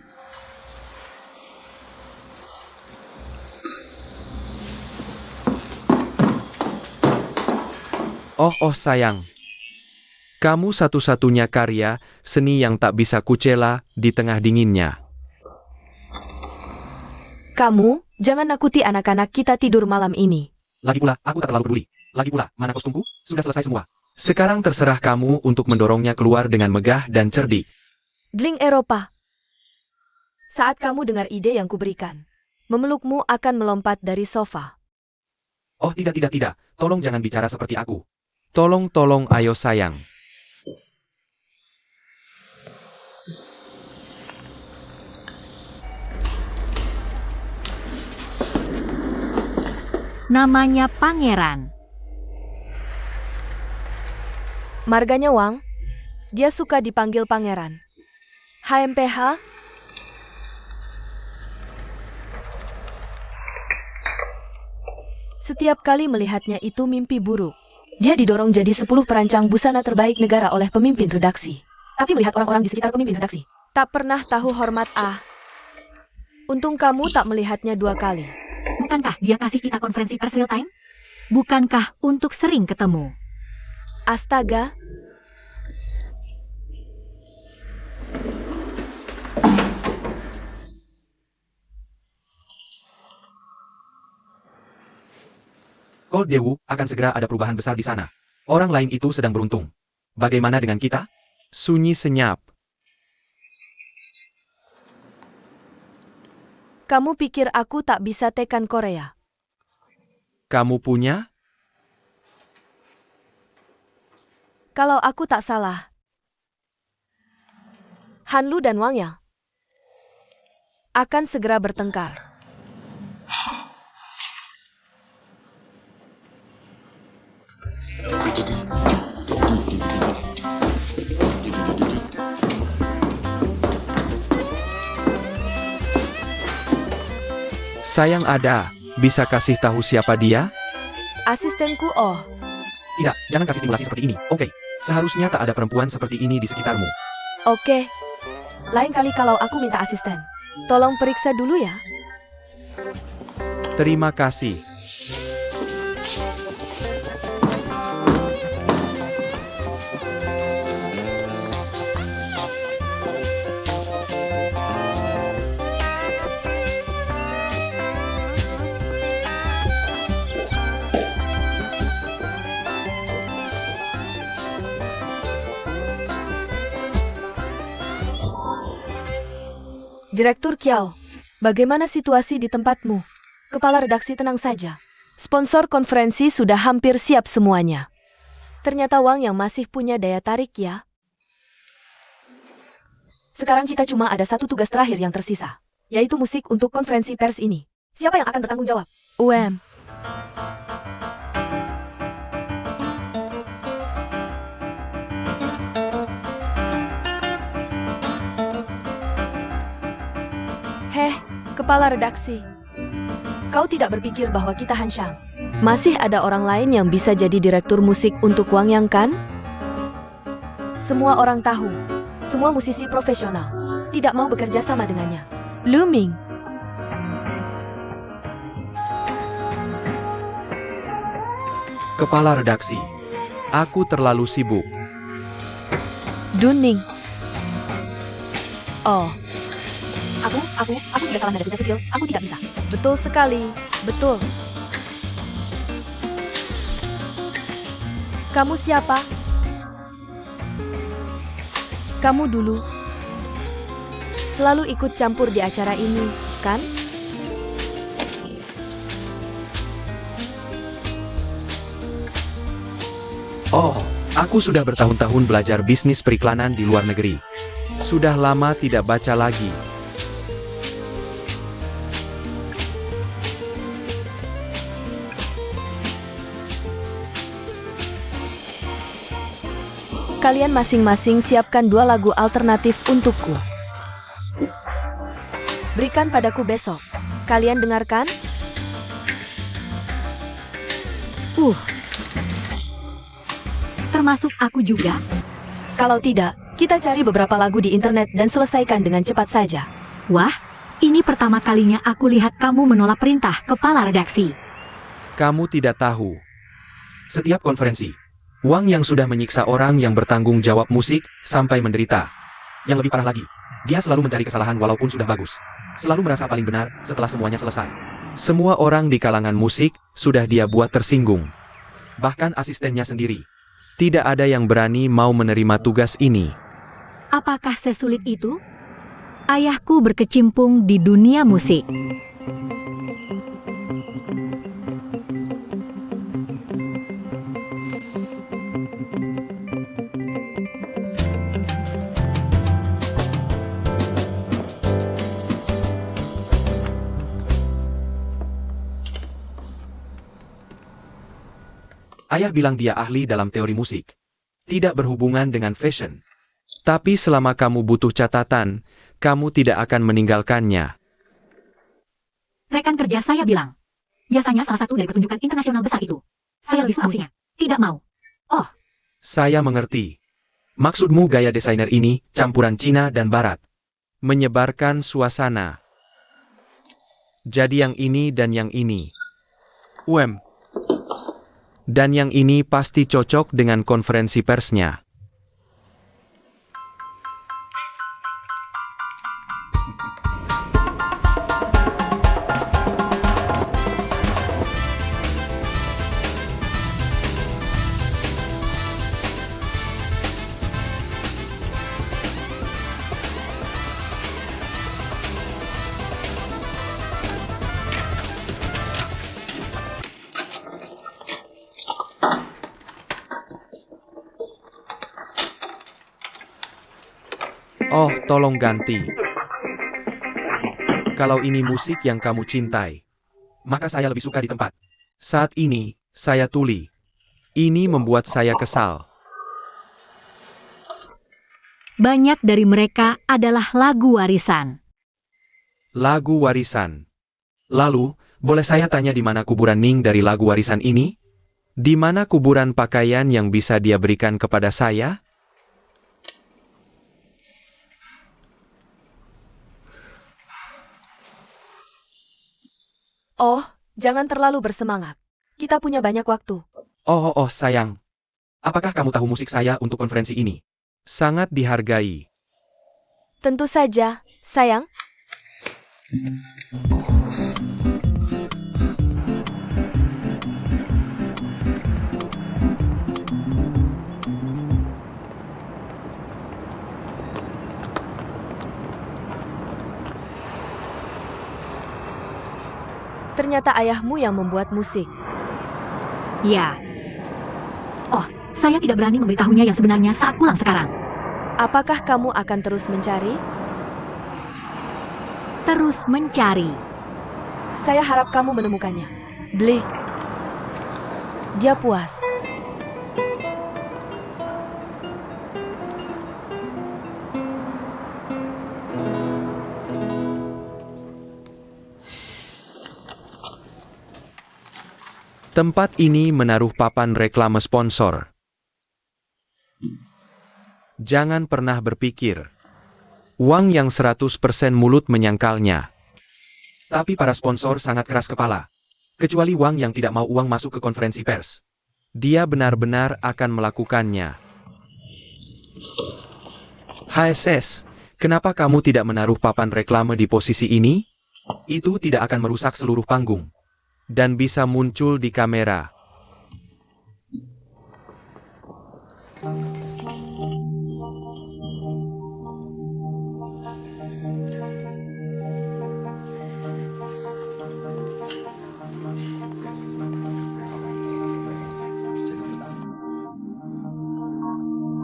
C: Oh sayang. Kamu satu-satunya karya seni yang tak bisa kucela di tengah dinginnya.
B: Kamu, jangan nakuti anak-anak kita tidur malam ini.
C: Lagi pula, aku tak terlalu peduli. Lagi pula, mana kostumku? Sudah selesai semua. Sekarang terserah kamu untuk mendorongnya keluar dengan megah dan cerdik.
B: Dling Eropa. Saat kamu dengar ide yang kuberikan, memelukmu akan melompat dari sofa.
C: Oh tidak. Tolong jangan bicara seperti aku. Tolong, ayo sayang.
A: Namanya Pangeran.
B: Marganya Wang. Dia suka dipanggil Pangeran. HMPH? Setiap kali melihatnya itu mimpi buruk. Dia didorong jadi 10 perancang busana terbaik negara oleh pemimpin redaksi. Tapi melihat orang-orang di sekitar pemimpin redaksi, tak pernah tahu hormat Untung kamu tak melihatnya 2 kali.
A: Bukankah dia kasih kita konferensi pers real time? Bukankah untuk sering ketemu?
B: Astaga.
C: Cold Dewu, akan segera ada perubahan besar di sana. Orang lain itu sedang beruntung. Bagaimana dengan kita? Sunyi senyap.
B: Kamu pikir aku tak bisa tekan Korea?
C: Kamu punya?
B: Kalau aku tak salah, Hanlu dan Wang Yang akan segera bertengkar.
C: Sayang ada. Bisa kasih tahu siapa dia?
B: Asistenku, oh.
C: Tidak, jangan kasih stimulasi seperti ini. Oke, seharusnya tak ada perempuan seperti ini di sekitarmu.
B: Oke. Lain kali kalau aku minta asisten, tolong periksa dulu ya.
C: Terima kasih.
B: Direktur Kiao, bagaimana situasi di tempatmu? Kepala redaksi tenang saja. Sponsor konferensi sudah hampir siap semuanya. Ternyata Wang yang masih punya daya tarik ya. Sekarang kita cuma ada satu tugas terakhir yang tersisa, yaitu musik untuk konferensi pers ini. Siapa yang akan bertanggung jawab? Kepala redaksi. Kau tidak berpikir bahwa kita Hanshang masih ada orang lain yang bisa jadi direktur musik untuk Wang Yang kan? Semua orang tahu, semua musisi profesional tidak mau bekerja sama dengannya. Lu Ming.
C: Kepala redaksi. Aku terlalu sibuk.
B: Dun Ning. Oh.
A: Aku sudah salah nada sejak kecil. Aku tidak bisa.
B: Betul sekali, betul. Kamu siapa? Kamu dulu selalu ikut campur di acara ini, kan?
C: Oh, aku sudah bertahun-tahun belajar bisnis periklanan di luar negeri. Sudah lama tidak baca lagi.
B: Kalian masing-masing siapkan 2 lagu alternatif untukku. Berikan padaku besok. Kalian dengarkan?
A: Termasuk aku juga?
B: Kalau tidak, kita cari beberapa lagu di internet dan selesaikan dengan cepat saja.
A: Wah, ini pertama kalinya aku lihat kamu menolak perintah kepala redaksi.
C: Kamu tidak tahu. Setiap konferensi, Wang yang sudah menyiksa orang yang bertanggung jawab musik sampai menderita. Yang lebih parah lagi, dia selalu mencari kesalahan walaupun sudah bagus. Selalu merasa paling benar setelah semuanya selesai. Semua orang di kalangan musik sudah dia buat tersinggung. Bahkan asistennya sendiri. Tidak ada yang berani mau menerima tugas ini.
A: Apakah sesulit itu? Ayahku berkecimpung di dunia musik.
C: Ayah bilang dia ahli dalam teori musik. Tidak berhubungan dengan fashion. Tapi selama kamu butuh catatan, kamu tidak akan meninggalkannya.
A: Rekan kerja saya bilang. Biasanya salah satu dari pertunjukan internasional besar itu. Saya lebih suka musiknya. Tidak mau.
C: Saya mengerti. Maksudmu gaya desainer ini, campuran Cina dan Barat. Menyebarkan suasana. Jadi yang ini dan yang ini. Dan yang ini pasti cocok dengan konferensi persnya. Oh, tolong ganti. Kalau ini musik yang kamu cintai, maka saya lebih suka di tempat. Saat ini, saya tuli. Ini membuat saya kesal.
A: Banyak dari mereka adalah lagu warisan.
C: Lagu warisan. Lalu, boleh saya tanya di mana kuburan Ning dari lagu warisan ini? Di mana kuburan pakaian yang bisa dia berikan kepada saya?
B: Oh, jangan terlalu bersemangat. Kita punya banyak waktu.
C: Oh, sayang. Apakah kamu tahu musik saya untuk konferensi ini? Sangat dihargai.
B: Tentu saja, sayang. Ternyata ayahmu yang membuat musik.
A: Ya. Oh, saya tidak berani memberitahunya yang sebenarnya saat pulang sekarang.
B: Apakah kamu akan terus mencari?
A: Terus mencari.
B: Saya harap kamu menemukannya. Beli. Dia puas.
C: Tempat ini menaruh papan reklame sponsor. Jangan pernah berpikir. Uang yang 100% mulut menyangkalnya. Tapi para sponsor sangat keras kepala. Kecuali Wang yang tidak mau uang masuk ke konferensi pers. Dia benar-benar akan melakukannya. HSS, kenapa kamu tidak menaruh papan reklame di posisi ini? Itu tidak akan merusak seluruh panggung. Dan bisa muncul di kamera.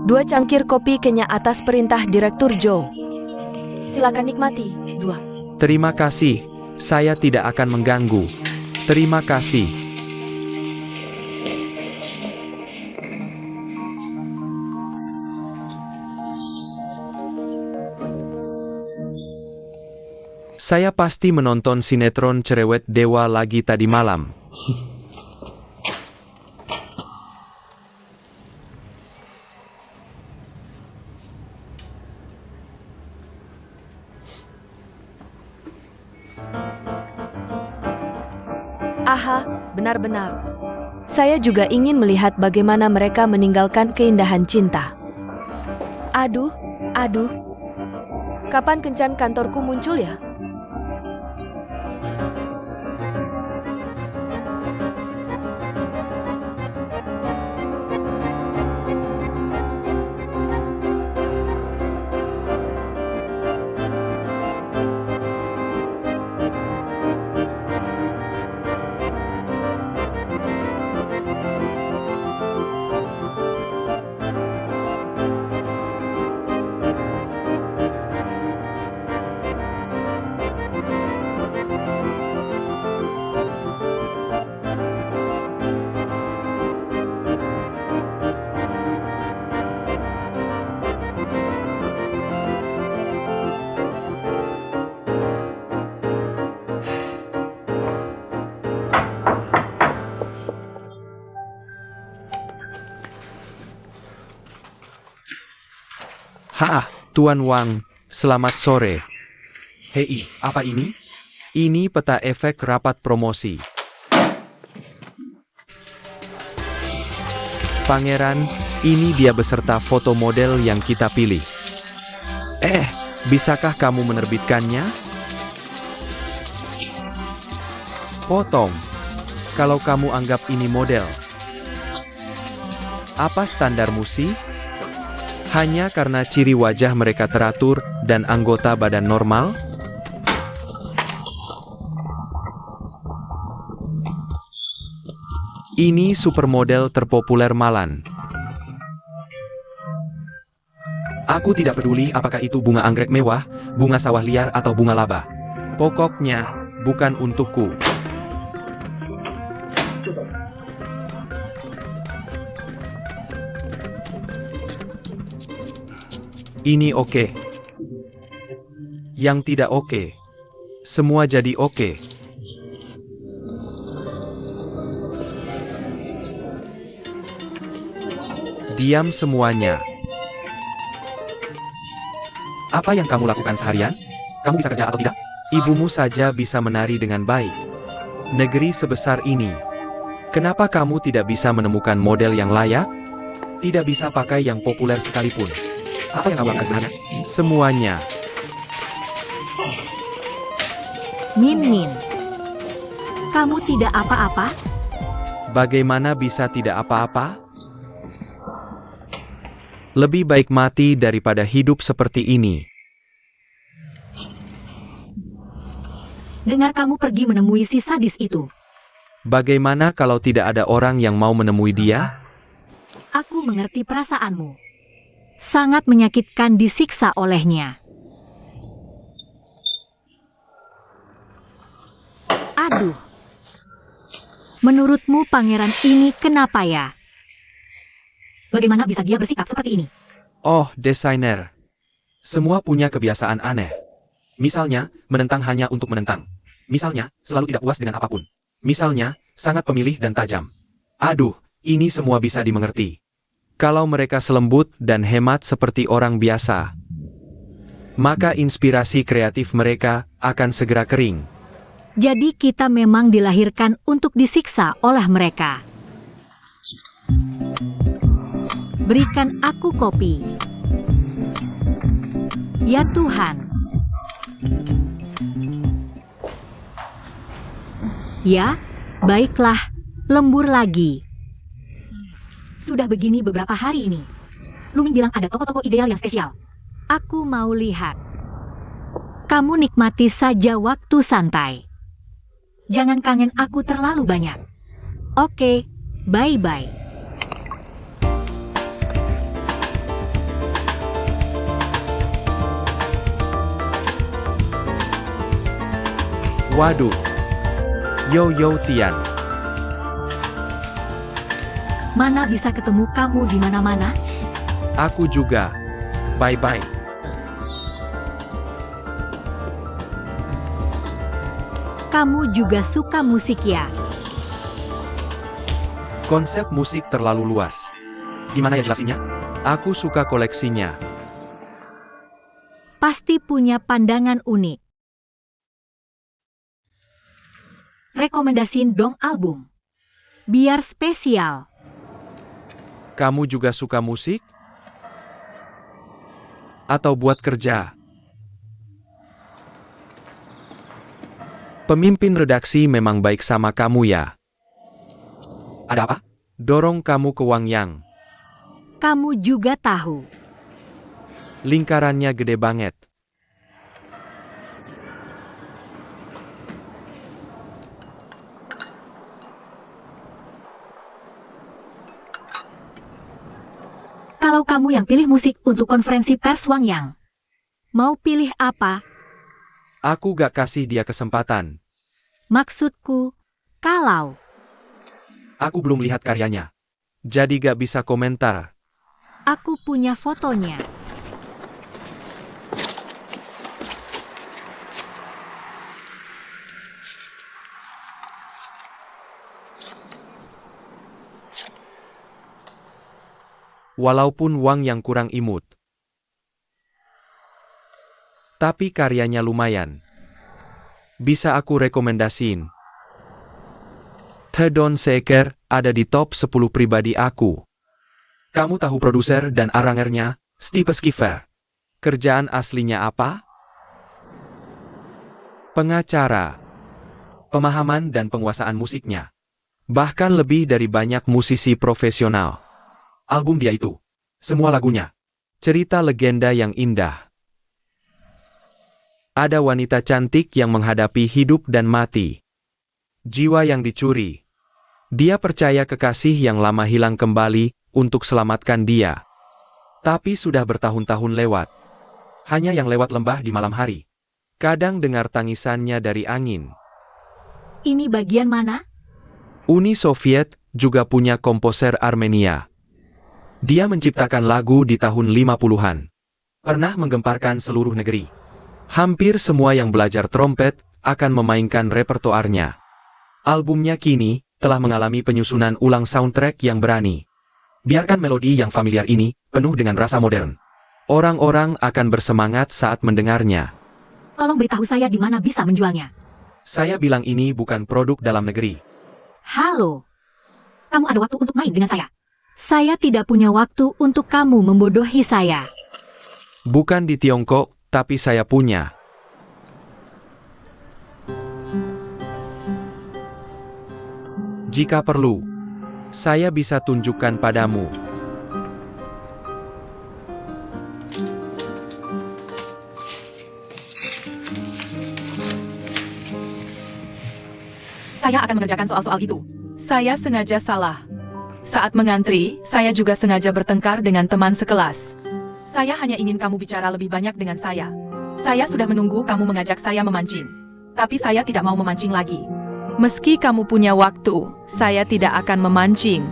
B: Dua cangkir kopi Kenya atas perintah Direktur Joe. Silakan nikmati. 2.
C: Terima kasih, saya tidak akan mengganggu. Terima kasih. Saya pasti menonton sinetron Cerewet Dewa lagi tadi malam.
B: Aha, benar-benar. Saya juga ingin melihat bagaimana mereka meninggalkan keindahan cinta. Aduh. Kapan kencan kantorku muncul ya?
C: Tuan Wang, selamat sore. Hei, apa ini? Ini peta efek rapat promosi. Pangeran, ini dia beserta foto model yang kita pilih. Bisakah kamu menerbitkannya? Potong. Kalau kamu anggap ini model. Apa standarmu sih? Hanya karena ciri wajah mereka teratur dan anggota badan normal? Ini supermodel terpopuler Malan. Aku tidak peduli apakah itu bunga anggrek mewah, bunga sawah liar atau bunga laba. Pokoknya, bukan untukku. Ini oke. Yang tidak oke. Semua jadi oke. Diam semuanya. Apa yang kamu lakukan seharian? Kamu bisa kerja atau tidak? Ibumu saja bisa menari dengan baik. Negeri sebesar ini. Kenapa kamu tidak bisa menemukan model yang layak? Tidak bisa pakai yang populer sekalipun. Apa yang kamu lakukan sebenarnya? Semuanya.
A: Min Min. Kamu tidak apa-apa?
C: Bagaimana bisa tidak apa-apa? Lebih baik mati daripada hidup seperti ini.
A: Dengar kamu pergi menemui si sadis itu.
C: Bagaimana kalau tidak ada orang yang mau menemui dia?
A: Aku mengerti perasaanmu. Sangat menyakitkan disiksa olehnya. Aduh. Menurutmu pangeran ini kenapa ya? Bagaimana bisa dia bersikap seperti ini?
C: Oh, desainer. Semua punya kebiasaan aneh. Misalnya, menentang hanya untuk menentang. Misalnya, selalu tidak puas dengan apapun. Misalnya, sangat pemilih dan tajam. Aduh, ini semua bisa dimengerti. Kalau mereka selembut dan hemat seperti orang biasa, maka inspirasi kreatif mereka akan segera kering.
A: Jadi kita memang dilahirkan untuk disiksa oleh mereka. Berikan aku kopi. Ya Tuhan. Ya, baiklah, lembur lagi. Sudah begini beberapa hari ini. Lumin bilang ada toko-toko ideal yang spesial. Aku mau lihat. Kamu nikmati saja waktu santai. Jangan kangen aku terlalu banyak. Oke, bye-bye.
C: Waduh. Yo Tian.
A: Mana bisa ketemu kamu di mana-mana?
C: Aku juga. Bye-bye.
A: Kamu juga suka musik ya?
C: Konsep musik terlalu luas. Gimana ya jelasinnya? Aku suka koleksinya.
A: Pasti punya pandangan unik. Rekomendasiin dong album. Biar spesial.
C: Kamu juga suka musik? Atau buat kerja? Pemimpin redaksi memang baik sama kamu ya. Ada apa? Dorong kamu ke Wang Yang.
A: Kamu juga tahu.
C: Lingkarannya gede banget.
A: Kalau kamu yang pilih musik untuk konferensi pers Wang Yang, mau pilih apa?
C: Aku gak kasih dia kesempatan.
A: Maksudku, kalau
C: Aku belum lihat karyanya. Jadi gak bisa komentar.
A: aku punya fotonya.
C: Walaupun Wang yang kurang imut. Tapi karyanya lumayan. Bisa aku rekomendasiin. The Don Shaker ada di top 10 pribadi aku. Kamu tahu produser dan arangernya, Steve Skiffer. Kerjaan aslinya apa? Pengacara. Pemahaman dan penguasaan musiknya. Bahkan lebih dari banyak musisi profesional. Album dia itu. Semua lagunya. Cerita legenda yang indah. Ada wanita cantik yang menghadapi hidup dan mati. Jiwa yang dicuri. Dia percaya kekasih yang lama hilang kembali untuk selamatkan dia. Tapi sudah bertahun-tahun lewat. Hanya yang lewat lembah di malam hari. Kadang dengar tangisannya dari angin.
A: Ini bagian mana?
C: Uni Soviet juga punya komposer Armenia. Dia menciptakan lagu di tahun 50-an. Pernah menggemparkan seluruh negeri. Hampir semua yang belajar trompet akan memainkan repertoarnya. Albumnya kini telah mengalami penyusunan ulang soundtrack yang berani. Biarkan melodi yang familiar ini penuh dengan rasa modern. Orang-orang akan bersemangat saat mendengarnya.
A: Tolong beritahu saya di mana bisa menjualnya.
C: Saya bilang ini bukan produk dalam negeri.
A: Halo. Kamu ada waktu untuk main dengan saya? Saya tidak punya waktu untuk kamu membodohi saya.
C: Bukan di Tiongkok, tapi saya punya. Jika perlu, saya bisa tunjukkan padamu.
E: Saya akan mengerjakan soal-soal itu. Saya sengaja salah. Saat mengantri, saya juga sengaja bertengkar dengan teman sekelas. Saya hanya ingin kamu bicara lebih banyak dengan saya. Saya sudah menunggu kamu mengajak saya memancing. Tapi saya tidak mau memancing lagi. Meski kamu punya waktu, saya tidak akan memancing.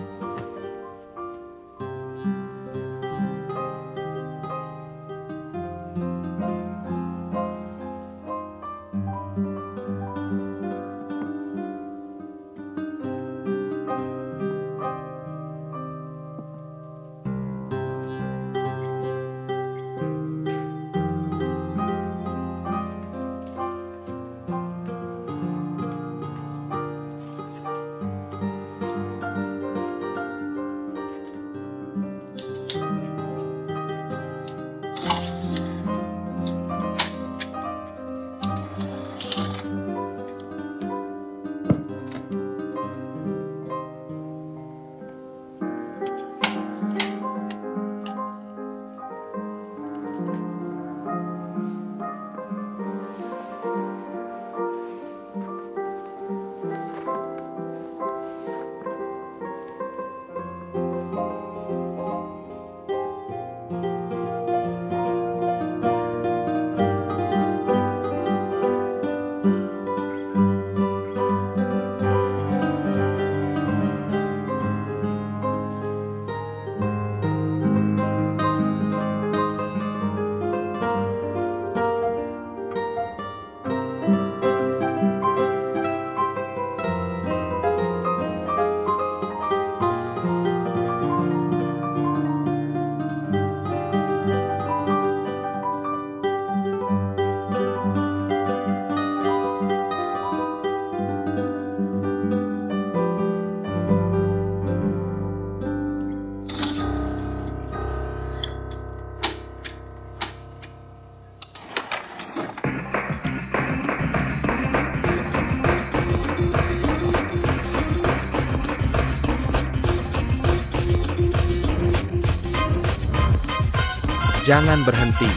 C: Jangan berhenti.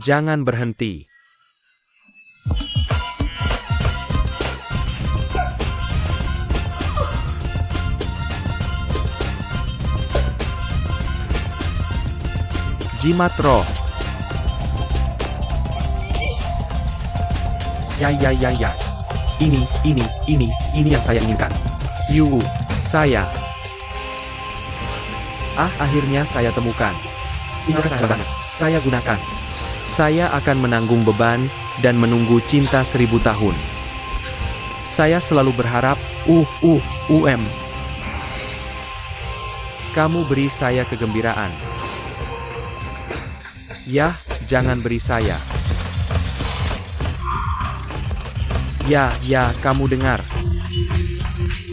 C: Jangan berhenti. Jimat roh. Ya. Ini yang saya inginkan. Saya. Akhirnya saya temukan. Ini banget. Saya gunakan. Saya akan menanggung beban dan menunggu cinta 1000 tahun. Saya selalu berharap, Kamu beri saya kegembiraan. Yah, jangan beri saya. Ya, kamu dengar.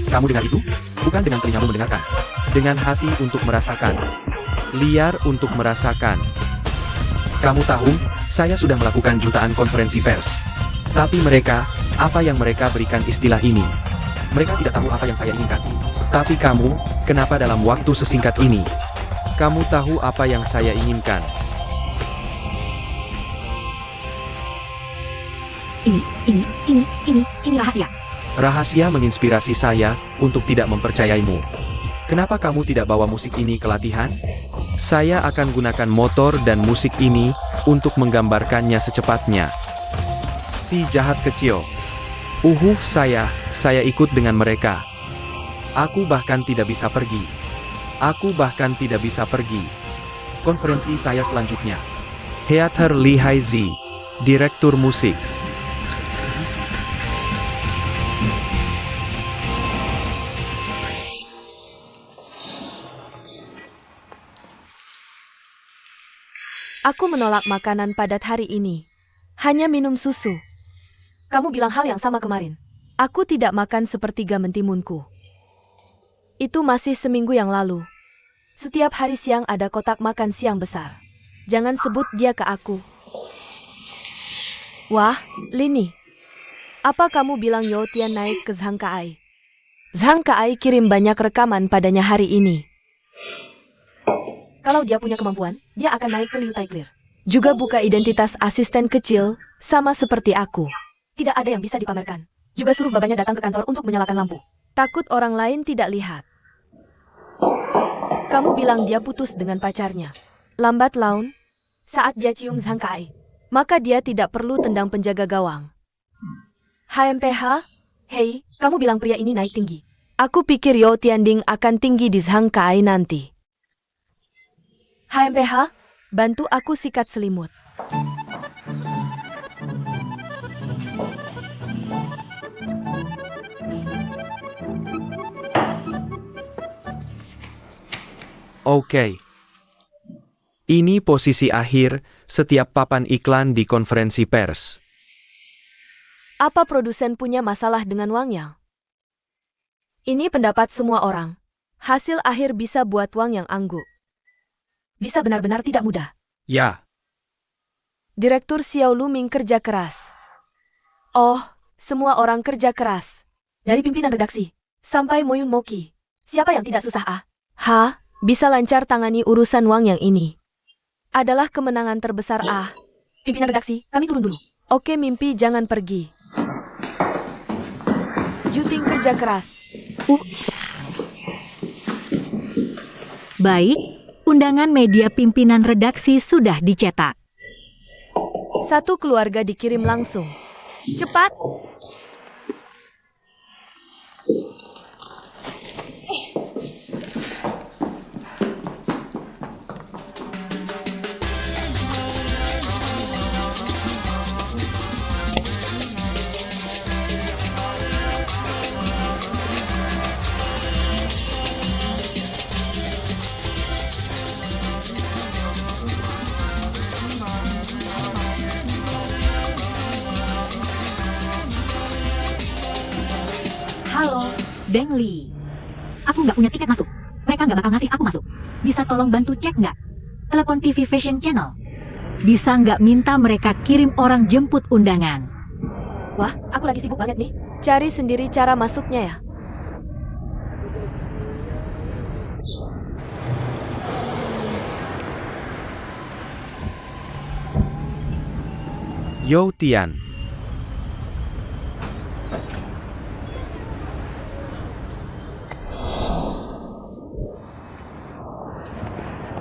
C: Kamu dengar itu? Bukan dengan telingamu mendengarkan. Dengan hati untuk merasakan. Liar untuk merasakan. Kamu tahu, saya sudah melakukan jutaan konferensi pers. Tapi mereka, apa yang mereka berikan istilah ini? Mereka tidak tahu apa yang saya inginkan. Tapi kamu, kenapa dalam waktu sesingkat ini? Kamu tahu apa yang saya inginkan.
A: Ini rahasia.
C: Rahasia menginspirasi saya untuk tidak mempercayaimu. Kenapa kamu tidak bawa musik ini ke latihan? Saya akan gunakan motor dan musik ini untuk menggambarkannya secepatnya. Si jahat kecil. Saya ikut dengan mereka. Aku bahkan tidak bisa pergi. Konferensi saya selanjutnya. Heather Lihaizi, Direktur Musik.
B: Aku menolak makanan padat hari ini. Hanya minum susu.
A: Kamu bilang hal yang sama kemarin.
B: Aku tidak makan sepertiga mentimunku. Itu masih seminggu yang lalu. Setiap hari siang ada kotak makan siang besar. Jangan sebut dia ke aku. Wah, Lini. Apa kamu bilang Yo Tian naik ke Zhang Kai? Zhang Kai kirim banyak rekaman padanya hari ini.
A: Kalau dia punya kemampuan, dia akan naik ke Liu Taiklir.
B: Juga buka identitas asisten kecil, sama seperti aku.
A: Tidak ada yang bisa dipamerkan. Juga suruh babanya datang ke kantor untuk menyalakan lampu.
B: Takut orang lain tidak lihat. Kamu bilang dia putus dengan pacarnya. Lambat laun,
A: Saat dia cium Zhang Kai.
B: maka dia tidak perlu tendang penjaga gawang. HMPH,
A: Hei, kamu bilang pria ini naik tinggi.
B: aku pikir Yo Tianding akan tinggi di Zhang Kai nanti.
A: HMPH,
B: Bantu aku sikat selimut.
C: Oke. Ini posisi akhir setiap papan iklan di konferensi pers.
B: Apa produsen punya masalah dengan Wang Yang? Ini pendapat semua orang. Hasil akhir bisa buat Wang Yang angguk.
A: bisa benar-benar tidak mudah.
C: Ya,
B: Direktur Xiao Luming kerja keras. Oh, semua orang kerja keras.
A: Dari pimpinan redaksi, sampai Moyun Moki. Siapa yang tidak susah
B: Bisa lancar tangani urusan Wang Yang ini. Adalah kemenangan terbesar
A: Pimpinan redaksi, kami turun dulu.
B: Oke, mimpi jangan pergi. Juting kerja keras.
A: Baik, undangan media pimpinan redaksi sudah dicetak.
B: Satu keluarga dikirim langsung. Cepat!
A: Halo, Deng Li. Aku nggak punya tiket masuk. Mereka nggak bakal ngasih aku masuk. Bisa tolong bantu cek nggak? Telepon TV Fashion Channel. Bisa nggak minta mereka kirim orang jemput undangan? Wah, aku lagi sibuk banget nih.
B: Cari sendiri cara masuknya ya.
C: Yo Tian.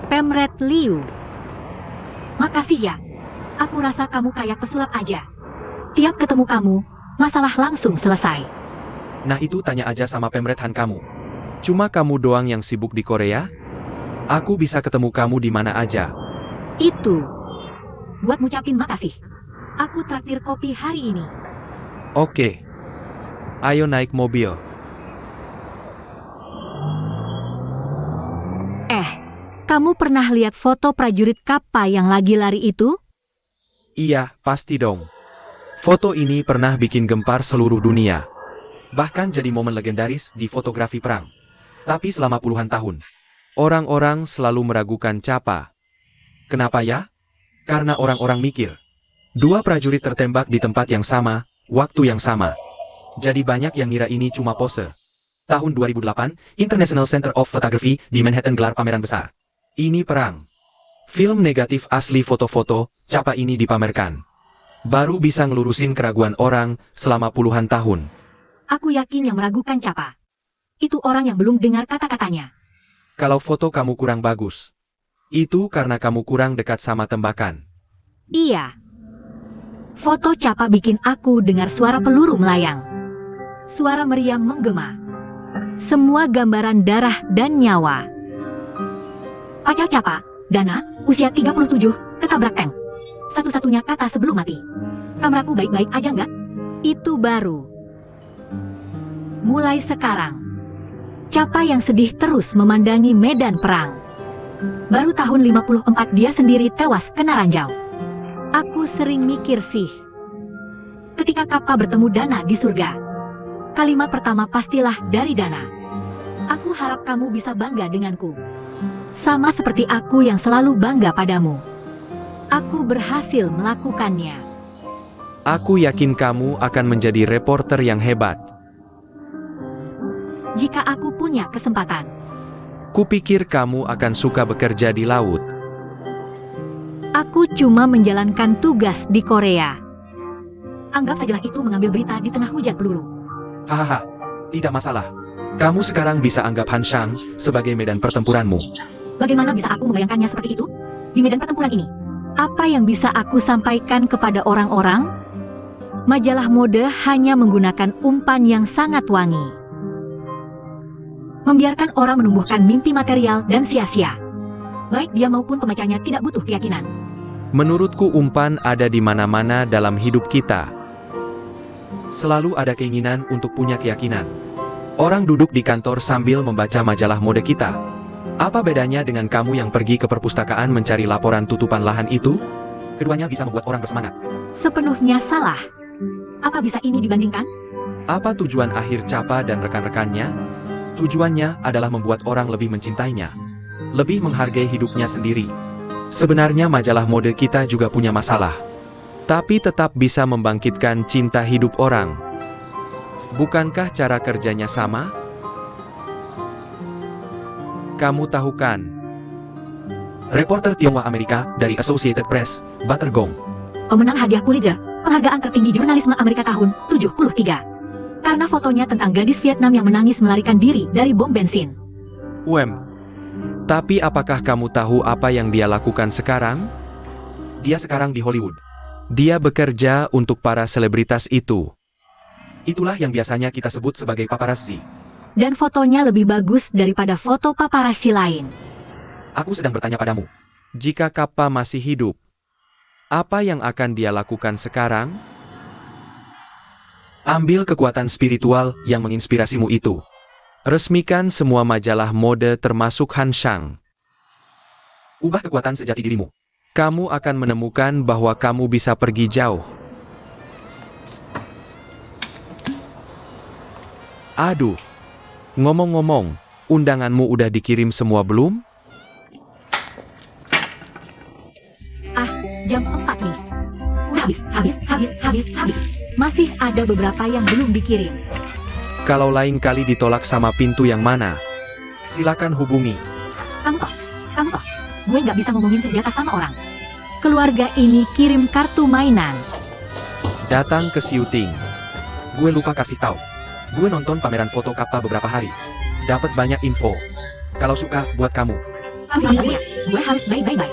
A: Pemret Liu. Makasih ya. Aku rasa kamu kayak pesulap aja. Tiap ketemu kamu, masalah langsung selesai.
C: Nah itu tanya aja sama pemrethan kamu. Cuma kamu doang yang sibuk di Korea? Aku bisa ketemu kamu di mana aja.
A: Itu. Buat ngucapin makasih. Aku traktir kopi hari ini.
C: Oke. Ayo naik mobil.
A: Kamu pernah lihat foto prajurit Kappa yang lagi lari itu?
C: Iya, pasti dong. Foto ini pernah bikin gempar seluruh dunia. Bahkan jadi momen legendaris di fotografi perang. Tapi selama puluhan tahun, orang-orang selalu meragukan Kappa. Kenapa ya? Karena orang-orang mikir, dua prajurit tertembak di tempat yang sama, waktu yang sama. Jadi banyak yang ngira ini cuma pose. Tahun 2008, International Center of Photography di Manhattan gelar pameran besar. Ini perang. Film negatif asli foto-foto, Kappa ini dipamerkan. Baru bisa ngelurusin keraguan orang selama puluhan tahun.
A: Aku yakin yang meragukan Kappa itu orang yang belum dengar kata-katanya.
C: Kalau foto kamu kurang bagus, itu karena kamu kurang dekat sama tembakan.
A: Iya. Foto Kappa bikin aku dengar suara peluru melayang. Suara meriam menggema. Semua gambaran darah dan nyawa. Pacar Kappa, Dana, usia 37, ketabrak tank. Satu-satunya kata sebelum mati. Kameraku baik-baik aja nggak? Itu baru. Mulai sekarang, Kappa yang sedih terus memandangi medan perang. Baru tahun 54 dia sendiri tewas kena ranjau. Aku sering mikir sih, ketika Kappa bertemu Dana di surga, kalimat pertama pastilah dari Dana. Aku harap kamu bisa bangga denganku. Sama seperti aku yang selalu bangga padamu. Aku berhasil melakukannya.
C: Aku yakin kamu akan menjadi reporter yang hebat.
A: Jika aku punya kesempatan.
C: Kupikir kamu akan suka bekerja di laut.
A: Aku cuma menjalankan tugas di Korea. Anggap sajalah itu mengambil berita di tengah hujan peluru.
C: Hahaha, tidak masalah. Kamu sekarang bisa anggap Hanshang sebagai medan pertempuranmu.
A: Bagaimana bisa aku membayangkannya seperti itu? Di medan pertempuran ini, apa yang bisa aku sampaikan kepada orang-orang? Majalah mode hanya menggunakan umpan yang sangat wangi. Membiarkan orang menumbuhkan mimpi material dan sia-sia. Baik dia maupun pemacanya tidak butuh keyakinan.
C: Menurutku umpan ada di mana-mana dalam hidup kita. Selalu ada keinginan untuk punya keyakinan. Orang duduk di kantor sambil membaca majalah mode kita. Apa bedanya dengan kamu yang pergi ke perpustakaan mencari laporan tutupan lahan itu? Keduanya bisa membuat orang bersemangat.
A: Sepenuhnya salah. Apa bisa ini dibandingkan?
C: Apa tujuan akhir Kappa dan rekan-rekannya? Tujuannya adalah membuat orang lebih mencintainya, lebih menghargai hidupnya sendiri. Sebenarnya majalah mode kita juga punya masalah, tapi tetap bisa membangkitkan cinta hidup orang. Bukankah cara kerjanya sama? Kamu tahu kan? Reporter Tionghoa Amerika dari Associated Press, Battergong.
A: Pemenang hadiah Pulitzer, penghargaan tertinggi jurnalisme Amerika tahun 73. Karena fotonya tentang gadis Vietnam yang menangis melarikan diri dari bom bensin.
C: Tapi apakah kamu tahu apa yang dia lakukan sekarang? Dia sekarang di Hollywood. Dia bekerja untuk para selebritas itu. Itulah yang biasanya kita sebut sebagai paparazzi.
A: Dan fotonya lebih bagus daripada foto paparazzi lain.
C: Aku sedang bertanya padamu. Jika Kappa masih hidup, apa yang akan dia lakukan sekarang? Ambil kekuatan spiritual yang menginspirasimu itu. Resmikan semua majalah mode termasuk Hanshang. Ubah kekuatan sejati dirimu. Kamu akan menemukan bahwa kamu bisa pergi jauh. Aduh, ngomong-ngomong, undanganmu udah dikirim semua belum?
A: Jam 4 nih. Habis. Masih ada beberapa yang belum dikirim.
C: Kalau lain kali ditolak sama pintu yang mana? Silakan hubungi.
A: Kamu toh, gue nggak bisa ngomongin senjata sama orang. Keluarga ini kirim kartu mainan.
C: Datang ke syuting. Gue lupa kasih tahu. Gue nonton pameran foto Kappa beberapa hari. Dapat banyak info. Kalau suka, buat kamu.
A: Gue harus bye-bye.